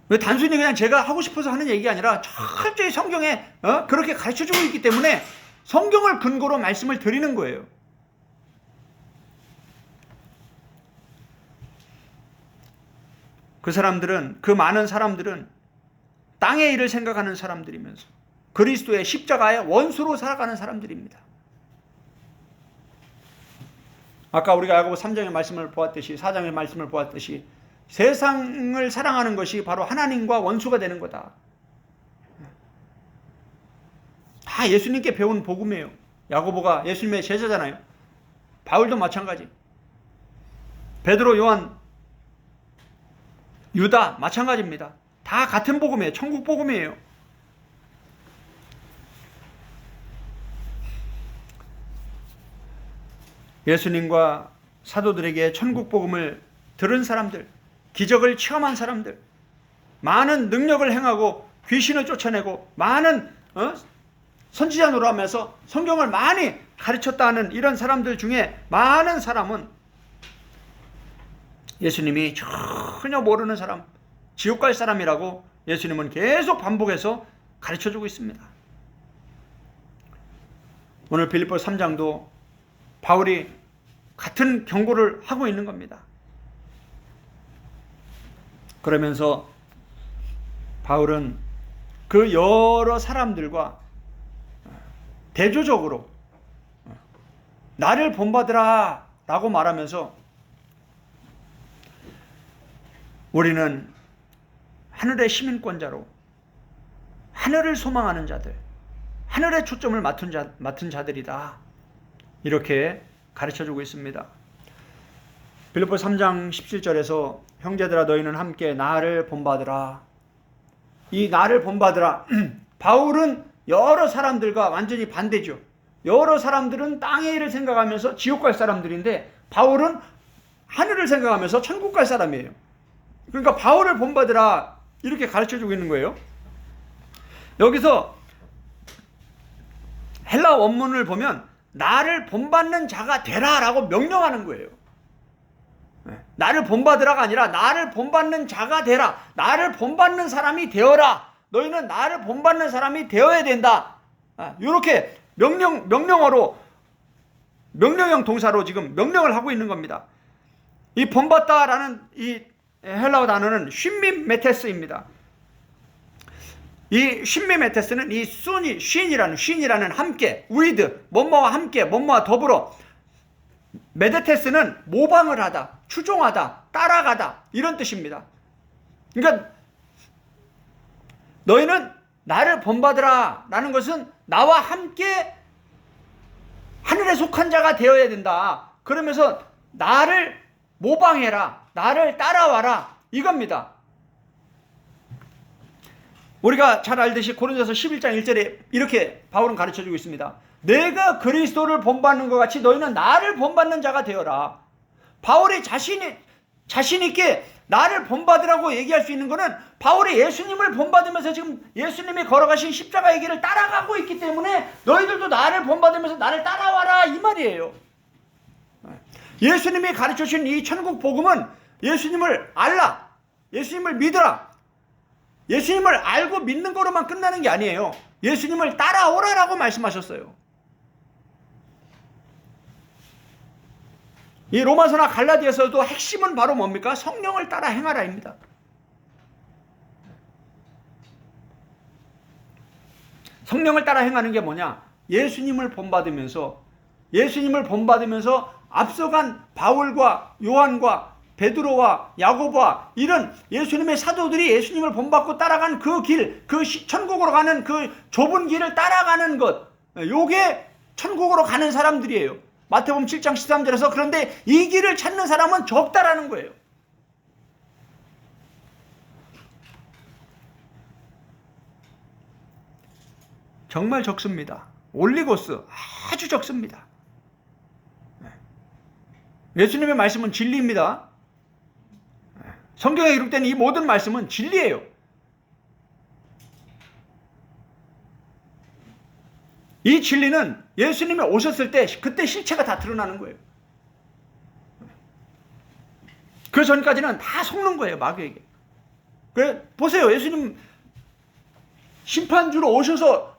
왜 단순히 그냥 제가 하고 싶어서 하는 얘기가 아니라 철저히 성경에 그렇게 가르쳐주고 있기 때문에 성경을 근거로 말씀을 드리는 거예요. 그 많은 사람들은 땅의 일을 생각하는 사람들이면서 그리스도의 십자가의 원수로 살아가는 사람들입니다. 아까 우리가 야고보 3장의 말씀을 보았듯이 4장의 말씀을 보았듯이 세상을 사랑하는 것이 바로 하나님과 원수가 되는 거다. 다 예수님께 배운 복음이에요. 야고보가 예수님의 제자잖아요. 바울도 마찬가지. 베드로, 요한, 유다 마찬가지입니다. 다 같은 복음이에요. 천국 복음이에요. 예수님과 사도들에게 천국 복음을 들은 사람들, 기적을 체험한 사람들, 많은 능력을 행하고 귀신을 쫓아내고 많은 선지자 노릇하면서 성경을 많이 가르쳤다는 이런 사람들 중에 많은 사람은 예수님이 전혀 모르는 사람, 지옥 갈 사람이라고 예수님은 계속 반복해서 가르쳐주고 있습니다. 오늘 빌립보서 3장도 바울이 같은 경고를 하고 있는 겁니다. 그러면서 바울은 그 여러 사람들과 대조적으로 나를 본받으라 라고 말하면서 우리는 하늘의 시민권자로 하늘을 소망하는 자들, 하늘의 초점을 맡은 자들이다. 이렇게 가르쳐주고 있습니다. 빌립보서 3장 17절에서 형제들아 너희는 함께 나를 본받으라. 이 나를 본받으라. 바울은 여러 사람들과 완전히 반대죠. 여러 사람들은 땅의 일을 생각하면서 지옥 갈 사람들인데 바울은 하늘을 생각하면서 천국 갈 사람이에요. 그러니까 바울을 본받으라 이렇게 가르쳐주고 있는 거예요. 여기서 헬라 원문을 보면 나를 본받는 자가 되라라고 명령하는 거예요. 나를 본받으라가 아니라 나를 본받는 자가 되라. 나를 본받는 사람이 되어라. 너희는 나를 본받는 사람이 되어야 된다. 이렇게 명령어로, 명령형 동사로 지금 명령을 하고 있는 겁니다. 이 본받다라는 이 헬라어 단어는 쉰미메테스입니다. 이 쉰미메테스는 이 쉰이라는 함께, with, 뭐뭐와 함께, 뭐뭐와 더불어. 메데테스는 모방을 하다, 추종하다, 따라가다, 이런 뜻입니다. 그러니까 너희는 나를 본받으라 라는 것은 나와 함께 하늘에 속한 자가 되어야 된다. 그러면서 나를 모방해라, 나를 따라와라, 이겁니다. 우리가 잘 알듯이 고린도서 11장 1절에 이렇게 바울은 가르쳐주고 있습니다. 내가 그리스도를 본받는 것 같이 너희는 나를 본받는 자가 되어라. 바울이 자신 있게 나를 본받으라고 얘기할 수 있는 것은 바울이 예수님을 본받으면서 지금 예수님이 걸어가신 십자가의 길을 따라가고 있기 때문에 너희들도 나를 본받으면서 나를 따라와라, 이 말이에요. 예수님이 가르쳐주신 이 천국 복음은 예수님을 알라, 예수님을 믿으라, 예수님을 알고 믿는 거로만 끝나는 게 아니에요. 예수님을 따라오라라고 말씀하셨어요. 이 로마서나 갈라디아서도 핵심은 바로 뭡니까? 성령을 따라 행하라입니다. 성령을 따라 행하는 게 뭐냐? 예수님을 본받으면서 앞서간 바울과 요한과 베드로와 야고보와 이런 예수님의 사도들이 예수님을 본받고 따라간 그 길, 그 천국으로 가는 그 좁은 길을 따라가는 것, 요게 천국으로 가는 사람들이에요. 마태복음 7장 13절에서 그런데 이 길을 찾는 사람은 적다라는 거예요. 정말 적습니다. 올리고스 아주 적습니다. 예수님의 말씀은 진리입니다. 성경에 기록된 이 모든 말씀은 진리예요. 이 진리는 예수님이 오셨을 때 그때 실체가 다 드러나는 거예요. 그 전까지는 다 속는 거예요, 마귀에게. 그래 보세요. 예수님 심판주로 오셔서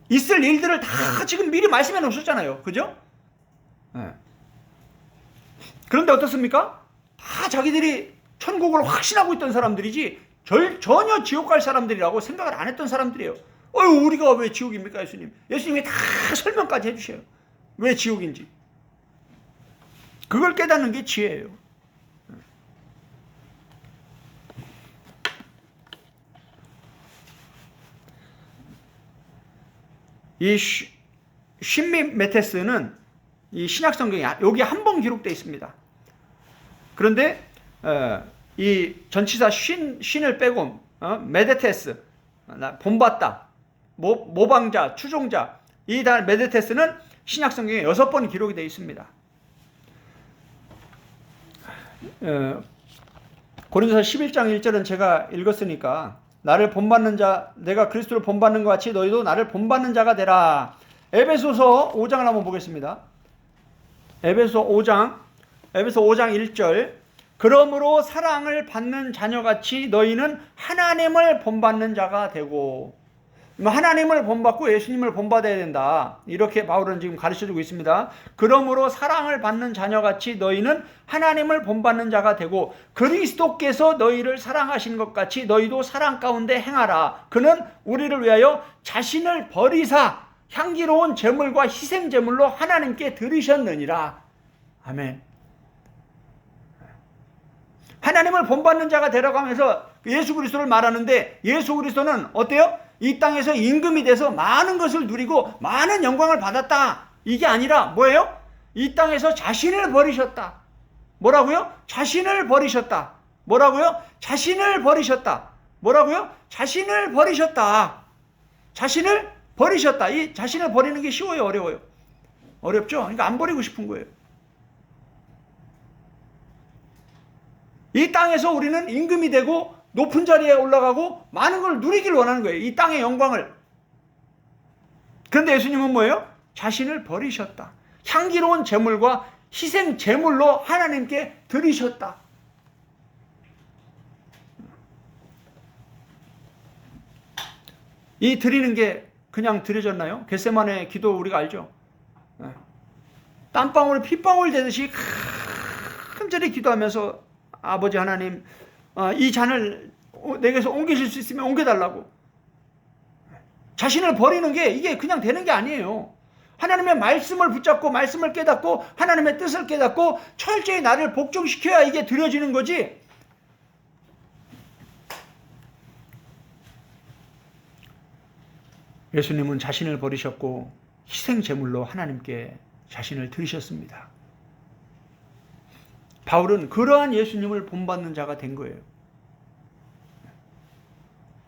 있을 일들을 다 지금 미리 말씀해 놓으셨잖아요. 그죠? 네. 그런데 어떻습니까? 다 자기들이 천국을 확신하고 있던 사람들이지 전혀 지옥 갈 사람들이라고 생각을 안 했던 사람들이에요. 우리가 왜 지옥입니까, 예수님? 예수님이 다 설명까지 해주셔요. 왜 지옥인지. 그걸 깨닫는 게 지혜예요. 이 쉰미메테스는 이 신약 성경에 여기 한 번 기록되어 있습니다. 그런데 이 전치사 쉰을 빼고 메데테스, 본받다, 모방자, 추종자, 이 단어 메데테스는 신약 성경에 6번 기록이 되어 있습니다. 고린도서 11장 1절은 제가 읽었으니까 나를 본받는 자, 내가 그리스도를 본받는 것 같이 너희도 나를 본받는 자가 되라. 에베소서 5장을 한번 보겠습니다. 에베소 5장 1절. 그러므로 사랑을 받는 자녀같이 너희는 하나님을 본받는 자가 되고, 하나님을 본받고 예수님을 본받아야 된다. 이렇게 바울은 지금 가르쳐주고 있습니다. 그러므로 사랑을 받는 자녀같이 너희는 하나님을 본받는 자가 되고 그리스도께서 너희를 사랑하신 것 같이 너희도 사랑 가운데 행하라. 그는 우리를 위하여 자신을 버리사 향기로운 제물과 희생 제물로 하나님께 드리셨느니라. 아멘. 하나님을 본받는 자가 되라고 하면서 예수 그리스도를 말하는데, 예수 그리스도는 어때요? 이 땅에서 임금이 돼서 많은 것을 누리고 많은 영광을 받았다. 이게 아니라 뭐예요? 이 땅에서 자신을 버리셨다. 뭐라고요? 자신을 버리셨다. 뭐라고요? 자신을 버리셨다. 뭐라고요? 자신을 버리셨다. 자신을 버리셨다. 이 자신을 버리는 게 쉬워요, 어려워요? 어렵죠? 그러니까 안 버리고 싶은 거예요. 이 땅에서 우리는 임금이 되고 높은 자리에 올라가고 많은 걸 누리길 원하는 거예요. 이 땅의 영광을. 그런데 예수님은 뭐예요? 자신을 버리셨다. 향기로운 제물과 희생 제물로 하나님께 드리셨다. 이 드리는 게 그냥 드려졌나요? 겟세마네 기도 우리가 알죠? 땀방울 핏방울 되듯이 간절히 기도하면서 아버지 하나님, 이 잔을 내게서 옮기실 수 있으면 옮겨달라고. 자신을 버리는 게 이게 그냥 되는 게 아니에요. 하나님의 말씀을 붙잡고 말씀을 깨닫고 하나님의 뜻을 깨닫고 철저히 나를 복종시켜야 이게 드려지는 거지. 예수님은 자신을 버리셨고 희생제물로 하나님께 자신을 드리셨습니다. 바울은 그러한 예수님을 본받는 자가 된 거예요.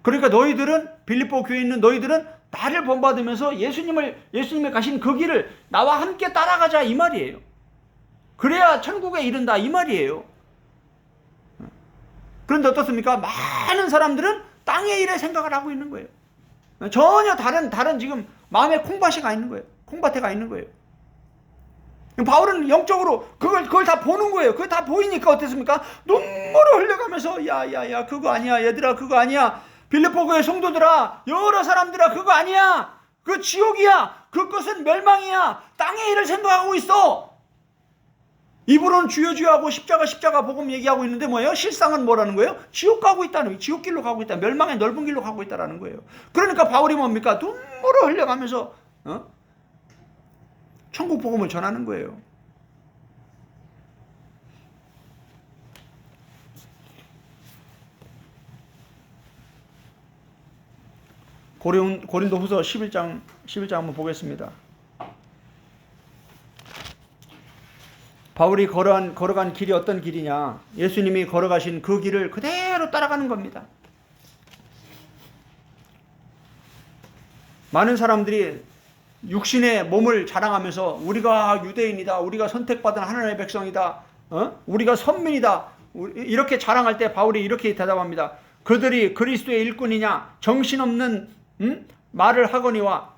그러니까 너희들은, 빌립보 교회에 있는 너희들은 나를 본받으면서 예수님이 가신 그 길을 나와 함께 따라가자 이 말이에요. 그래야 천국에 이른다 이 말이에요. 그런데 어떻습니까? 많은 사람들은 땅의 일에 생각을 하고 있는 거예요. 전혀 다른 지금 마음에 콩밭이 가 있는 거예요. 콩밭에 가 있는 거예요. 바울은 영적으로 그걸 다 보는 거예요. 그걸 다 보이니까 어땠습니까? 눈물을 흘려가면서 야 그거 아니야. 얘들아 그거 아니야. 빌립보 교회 성도들아, 여러 사람들아 그거 아니야. 그 지옥이야. 그것은 멸망이야. 땅의 일을 생각하고 있어. 입으로는 주여 주여 하고 십자가 복음 얘기하고 있는데 뭐예요? 실상은 뭐라는 거예요? 지옥 가고 있다는 거예요. 지옥길로 가고 있다. 멸망의 넓은 길로 가고 있다는 거예요. 그러니까 바울이 뭡니까? 눈물을 흘려가면서 천국 복음을 전하는 거예요. 고린도후서 11장 한번 보겠습니다. 바울이 걸어간 길이 어떤 길이냐? 예수님이 걸어가신 그 길을 그대로 따라가는 겁니다. 많은 사람들이 육신의 몸을 자랑하면서 우리가 유대인이다, 우리가 선택받은 하나님의 백성이다, 우리가 선민이다, 이렇게 자랑할 때 바울이 이렇게 대답합니다. 그들이 그리스도의 일꾼이냐? 정신없는 말을 하거니와.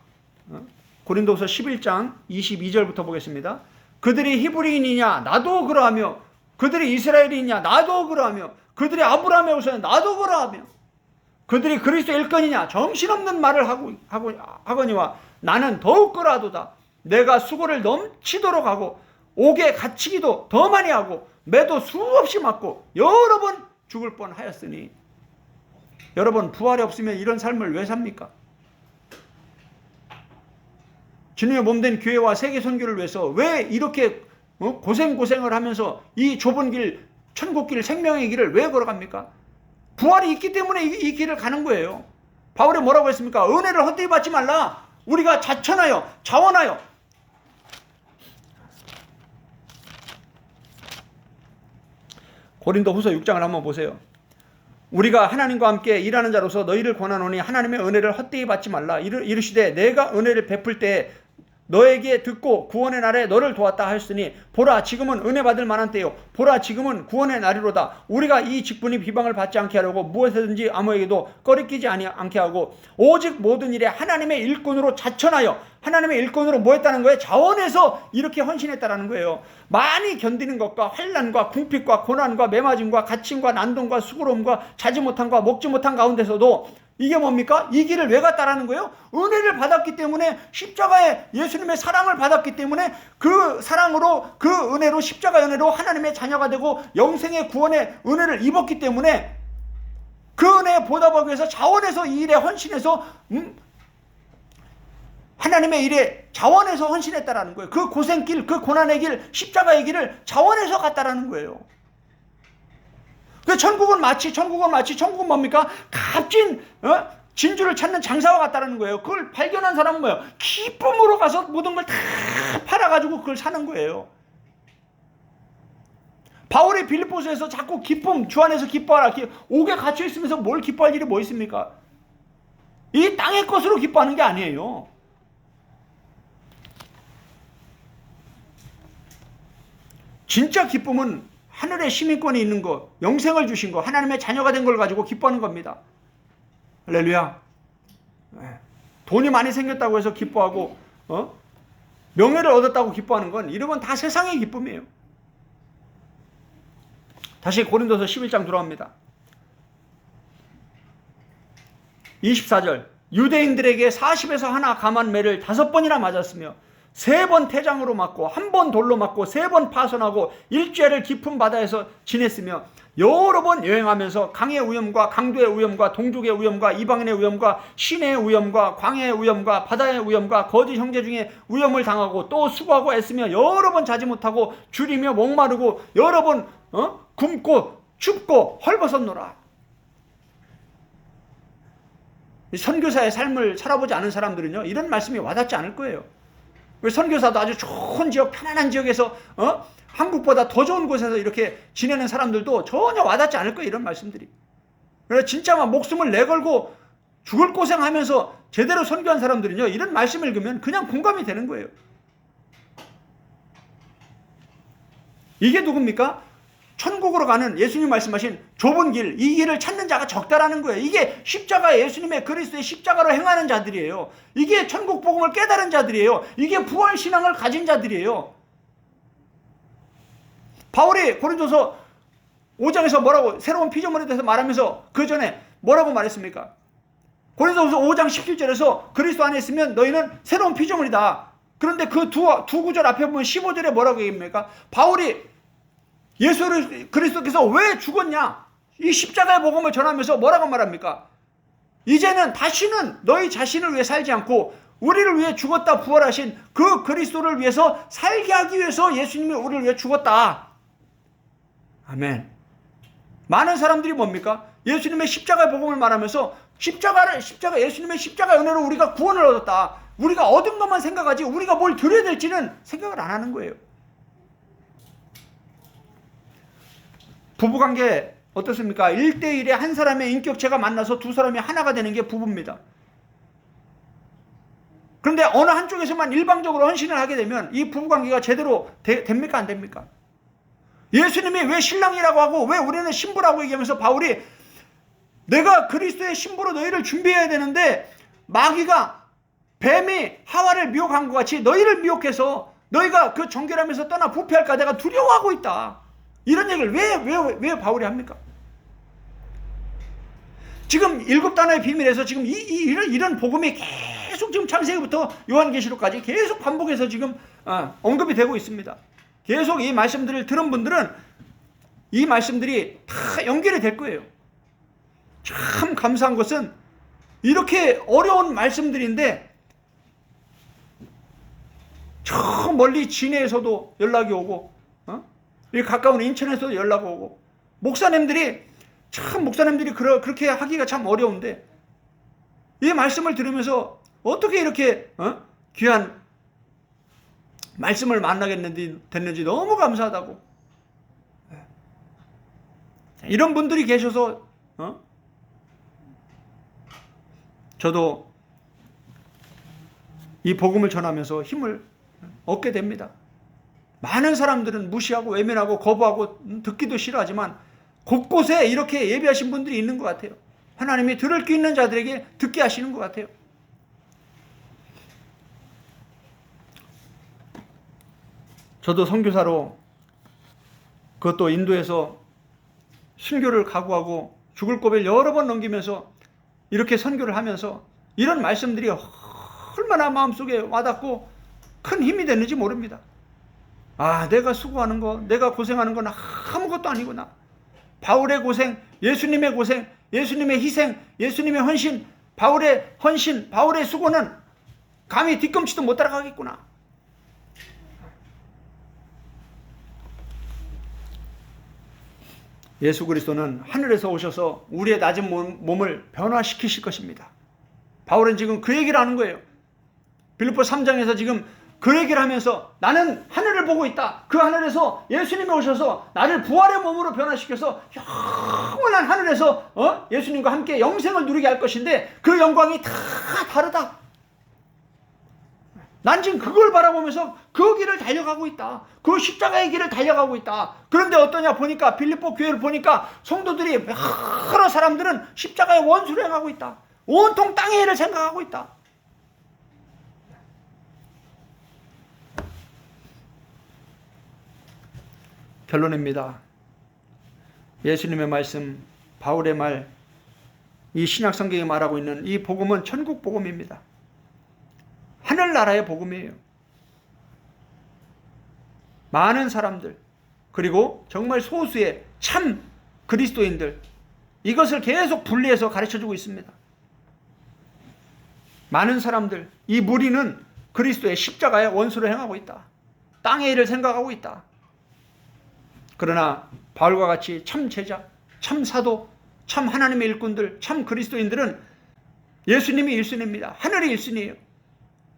고린도서 11장 22절부터 보겠습니다. 그들이 히브리인이냐? 나도 그러하며. 그들이 이스라엘이냐? 나도 그러하며. 그들이 아브라함의 후손이냐? 나도 그러하며. 그들이 그리스도의 일꾼이냐? 정신없는 말을 하거니와 나는 더욱 그러하도다. 내가 수고를 넘치도록 하고 옥에 갇히기도 더 많이 하고 매도 수없이 맞고 여러 번 죽을 뻔하였으니. 여러분, 부활이 없으면 이런 삶을 왜 삽니까? 주님의 몸된 교회와 세계 선교를 위해서 왜 이렇게 고생을 하면서 이 좁은 길, 천국길, 생명의 길을 왜 걸어갑니까? 부활이 있기 때문에 이 길을 가는 거예요. 바울이 뭐라고 했습니까? 은혜를 헛되이 받지 말라. 우리가 자천하여, 자원하여. 고린도후서 6장을 한번 보세요. 우리가 하나님과 함께 일하는 자로서 너희를 권하노니 하나님의 은혜를 헛되이 받지 말라. 이르시되 내가 은혜를 베풀 때에 너에게 듣고 구원의 날에 너를 도왔다 하였으니 보라 지금은 은혜 받을 만한 때요 보라 지금은 구원의 날이로다. 우리가 이 직분이 비방을 받지 않게 하려고 무엇이든지 아무에게도 꺼리끼지 않게 하고 오직 모든 일에 하나님의 일꾼으로 자천하여. 하나님의 일꾼으로 뭐 했다는 거예요? 자원해서 이렇게 헌신했다라는 거예요. 많이 견디는 것과 환난과 궁핍과 고난과 매맞음과 갇힘과 난동과 수고로움과 자지 못함과 먹지 못한 가운데서도 이게 뭡니까? 이 길을 왜 갔다라는 거예요? 은혜를 받았기 때문에, 십자가에 예수님의 사랑을 받았기 때문에 그 사랑으로, 그 은혜로, 십자가 은혜로 하나님의 자녀가 되고 영생의 구원의 은혜를 입었기 때문에 그 은혜에 보답하기 위해서 자원해서 이 일에 헌신해서 하나님의 일에 자원해서 헌신했다라는 거예요. 그 고생길, 그 고난의 길, 십자가의 길을 자원해서 갔다라는 거예요. 그 천국은 뭡니까? 값진 진주를 찾는 장사와 같다는 거예요. 그걸 발견한 사람은 뭐예요? 기쁨으로 가서 모든 걸 다 팔아가지고 그걸 사는 거예요. 바울이 빌립보서에서 자꾸 기쁨, 주 안에서 기뻐하라. 옥에 갇혀 있으면서 뭘 기뻐할 일이 뭐 있습니까? 이 땅의 것으로 기뻐하는 게 아니에요. 진짜 기쁨은 하늘의 시민권이 있는 거, 영생을 주신 거, 하나님의 자녀가 된 걸 가지고 기뻐하는 겁니다. 할렐루야. 돈이 많이 생겼다고 해서 기뻐하고 명예를 얻었다고 기뻐하는 건 이런 건 다 세상의 기쁨이에요. 다시 고린도서 11장 돌아옵니다. 24절 유대인들에게 40에서 하나 감한 매를 5번이나 맞았으며 3번 태장으로 맞고 1번 돌로 맞고 3번 파손하고 일주일을 깊은 바다에서 지냈으며 여러 번 여행하면서 강의 위험과 강도의 위험과 동족의 위험과 이방인의 위험과 시내의 위험과 광야의 위험과 바다의 위험과 거짓 형제 중에 위험을 당하고 또 수고하고 애쓰며 여러 번 자지 못하고 줄이며 목마르고 여러 번 굶고 춥고 헐벗었노라. 선교사의 삶을 살아보지 않은 사람들은요 이런 말씀이 와닿지 않을 거예요. 선교사도 아주 좋은 지역, 편안한 지역에서 한국보다 더 좋은 곳에서 이렇게 지내는 사람들도 전혀 와닿지 않을 거예요, 이런 말씀들이. 그래서 진짜 막 목숨을 내걸고 죽을 고생하면서 제대로 선교한 사람들은요 이런 말씀을 읽으면 그냥 공감이 되는 거예요. 이게 누굽니까? 천국으로 가는 예수님 말씀하신 좁은 길, 이 길을 찾는 자가 적다라는 거예요. 이게 십자가, 예수님의 그리스도의 십자가로 행하는 자들이에요. 이게 천국 복음을 깨달은 자들이에요. 이게 부활 신앙을 가진 자들이에요. 바울이 고린도서 5장에서 뭐라고 새로운 피조물에 대해서 말하면서 그 전에 뭐라고 말했습니까? 고린도서 5장 17절에서 그리스도 안에 있으면 너희는 새로운 피조물이다. 그런데 그 두 구절 앞에 보면 15절에 뭐라고 얘기합니까? 바울이 예수를 그리스도께서 왜 죽었냐? 이 십자가의 복음을 전하면서 뭐라고 말합니까? 이제는 다시는 너희 자신을 위해 살지 않고 우리를 위해 죽었다 부활하신 그 그리스도를 위해서 살게 하기 위해서 예수님이 우리를 위해 죽었다. 아멘. 많은 사람들이 뭡니까? 예수님의 십자가의 복음을 말하면서 예수님의 십자가 은혜로 우리가 구원을 얻었다. 우리가 얻은 것만 생각하지 우리가 뭘 드려야 될지는 생각을 안 하는 거예요. 부부관계 어떻습니까? 1대1에 한 사람의 인격체가 만나서 두 사람이 하나가 되는 게 부부입니다. 그런데 어느 한쪽에서만 일방적으로 헌신을 하게 되면 이 부부관계가 제대로 됩니까? 안 됩니까? 예수님이 왜 신랑이라고 하고 왜 우리는 신부라고 얘기하면서 바울이 내가 그리스도의 신부로 너희를 준비해야 되는데 마귀가 뱀이 하와를 미혹한 것 같이 너희를 미혹해서 너희가 그 정결함에서 떠나 부패할까 내가 두려워하고 있다. 이런 얘기를 왜 바울이 합니까? 지금 7단어의 비밀에서 지금 이런 복음이 계속 지금 창세기부터 요한계시록까지 계속 반복해서 지금 언급이 되고 있습니다. 계속 이 말씀들을 들은 분들은 이 말씀들이 다 연결이 될 거예요. 참 감사한 것은 이렇게 어려운 말씀들인데 저 멀리 진해에서도 연락이 오고 이 가까운 인천에서도 연락 오고 목사님들이 그렇게 하기가 참 어려운데 이 말씀을 들으면서 어떻게 이렇게 귀한 말씀을 만나게 됐는지 너무 감사하다고. 이런 분들이 계셔서 저도 이 복음을 전하면서 힘을 얻게 됩니다. 많은 사람들은 무시하고 외면하고 거부하고 듣기도 싫어하지만 곳곳에 이렇게 예비하신 분들이 있는 것 같아요. 하나님이 들을 귀 있는 자들에게 듣게 하시는 것 같아요. 저도 선교사로 그것도 인도에서 순교를 각오하고 죽을 고비를 여러 번 넘기면서 이렇게 선교를 하면서 이런 말씀들이 얼마나 마음속에 와닿고 큰 힘이 됐는지 모릅니다. 내가 수고하는 거, 내가 고생하는 건 아무것도 아니구나. 바울의 고생, 예수님의 고생, 예수님의 희생, 예수님의 헌신, 바울의 헌신, 바울의 수고는 감히 뒤꿈치도 못 따라가겠구나. 예수 그리스도는 하늘에서 오셔서 우리의 낮은 몸을 변화시키실 것입니다. 바울은 지금 그 얘기를 하는 거예요. 빌립보 3장에서 지금 그 얘기를 하면서 나는 하늘을 보고 있다. 그 하늘에서 예수님이 오셔서 나를 부활의 몸으로 변화시켜서 영원한 하늘에서 예수님과 함께 영생을 누리게 할 것인데 그 영광이 다 다르다. 난 지금 그걸 바라보면서 그 길을 달려가고 있다. 그 십자가의 길을 달려가고 있다. 그런데 어떠냐 보니까 빌립보 교회를 보니까 성도들이 여러 사람들은 십자가의 원수를 행하고 있다. 온통 땅의 일을 생각하고 있다. 결론입니다. 예수님의 말씀, 바울의 말, 이 신약 성경이 말하고 있는 이 복음은 천국 복음입니다. 하늘나라의 복음이에요. 많은 사람들, 그리고 정말 소수의 참 그리스도인들, 이것을 계속 분리해서 가르쳐주고 있습니다. 많은 사람들, 이 무리는 그리스도의 십자가의 원수를 행하고 있다. 땅의 일을 생각하고 있다. 그러나 바울과 같이 참 제자, 참 사도, 참 하나님의 일꾼들, 참 그리스도인들은 예수님이 1순위입니다. 하늘이 1순위예요.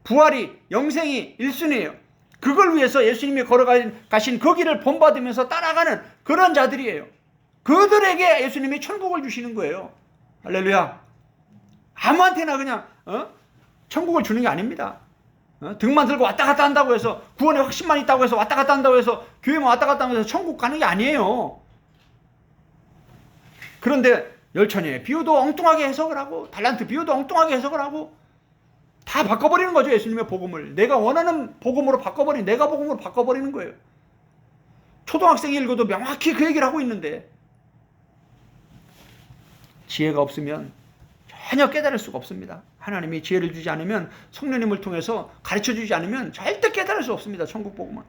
부활이, 영생이 1순위예요. 그걸 위해서 예수님이 걸어가신 그 길을 본받으면서 따라가는 그런 자들이에요. 그들에게 예수님이 천국을 주시는 거예요. 할렐루야. 아무한테나 그냥 천국을 주는 게 아닙니다. 등만 들고 왔다 갔다 한다고 해서, 구원의 확신만 있다고 해서 왔다 갔다 한다고 해서, 교회만 왔다 갔다 하면서 천국 가는 게 아니에요. 그런데 열천의 비유도 엉뚱하게 해석을 하고, 달란트 비유도 엉뚱하게 해석을 하고, 다 바꿔버리는 거죠. 예수님의 복음을 내가 원하는 복음으로 바꿔버리는, 내가 복음으로 바꿔버리는 거예요. 초등학생이 읽어도 명확히 그 얘기를 하고 있는데, 지혜가 없으면 전혀 깨달을 수가 없습니다. 하나님이 지혜를 주지 않으면, 성령님을 통해서 가르쳐주지 않으면 절대 깨달을 수 없습니다. 천국 복음은.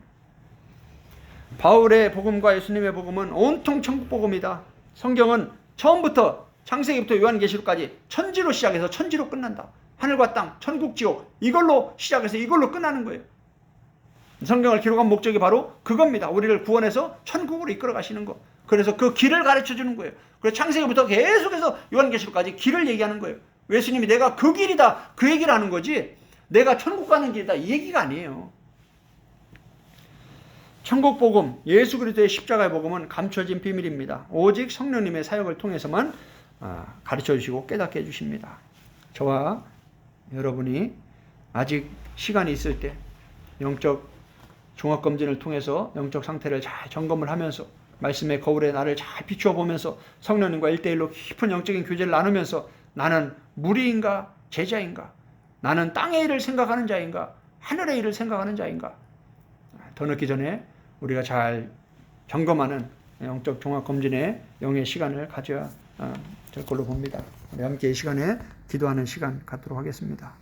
바울의 복음과 예수님의 복음은 온통 천국 복음이다. 성경은 처음부터 창세기부터 요한계시록까지 천지로 시작해서 천지로 끝난다. 하늘과 땅, 천국, 지옥, 이걸로 시작해서 이걸로 끝나는 거예요. 성경을 기록한 목적이 바로 그겁니다. 우리를 구원해서 천국으로 이끌어 가시는 거. 그래서 그 길을 가르쳐 주는 거예요. 그래서 창세기부터 계속해서 요한계시록까지 길을 얘기하는 거예요. 예수님이 내가 그 길이다, 그 얘기를 하는 거지, 내가 천국 가는 길이다, 이 얘기가 아니에요. 천국 복음, 예수 그리스도의 십자가의 복음은 감춰진 비밀입니다. 오직 성령님의 사역을 통해서만 가르쳐 주시고 깨닫게 해주십니다. 저와 여러분이 아직 시간이 있을 때 영적 종합검진을 통해서 영적 상태를 잘 점검을 하면서, 말씀의 거울에 나를 잘 비추어 보면서 성령님과 1대1로 깊은 영적인 교제를 나누면서, 나는 무리인가 제자인가, 나는 땅의 일을 생각하는 자인가 하늘의 일을 생각하는 자인가, 더 늦기 전에 우리가 잘 점검하는 영적 종합검진의 영의 시간을 가져야 될 걸로 봅니다. 우리 함께 이 시간에 기도하는 시간 갖도록 하겠습니다.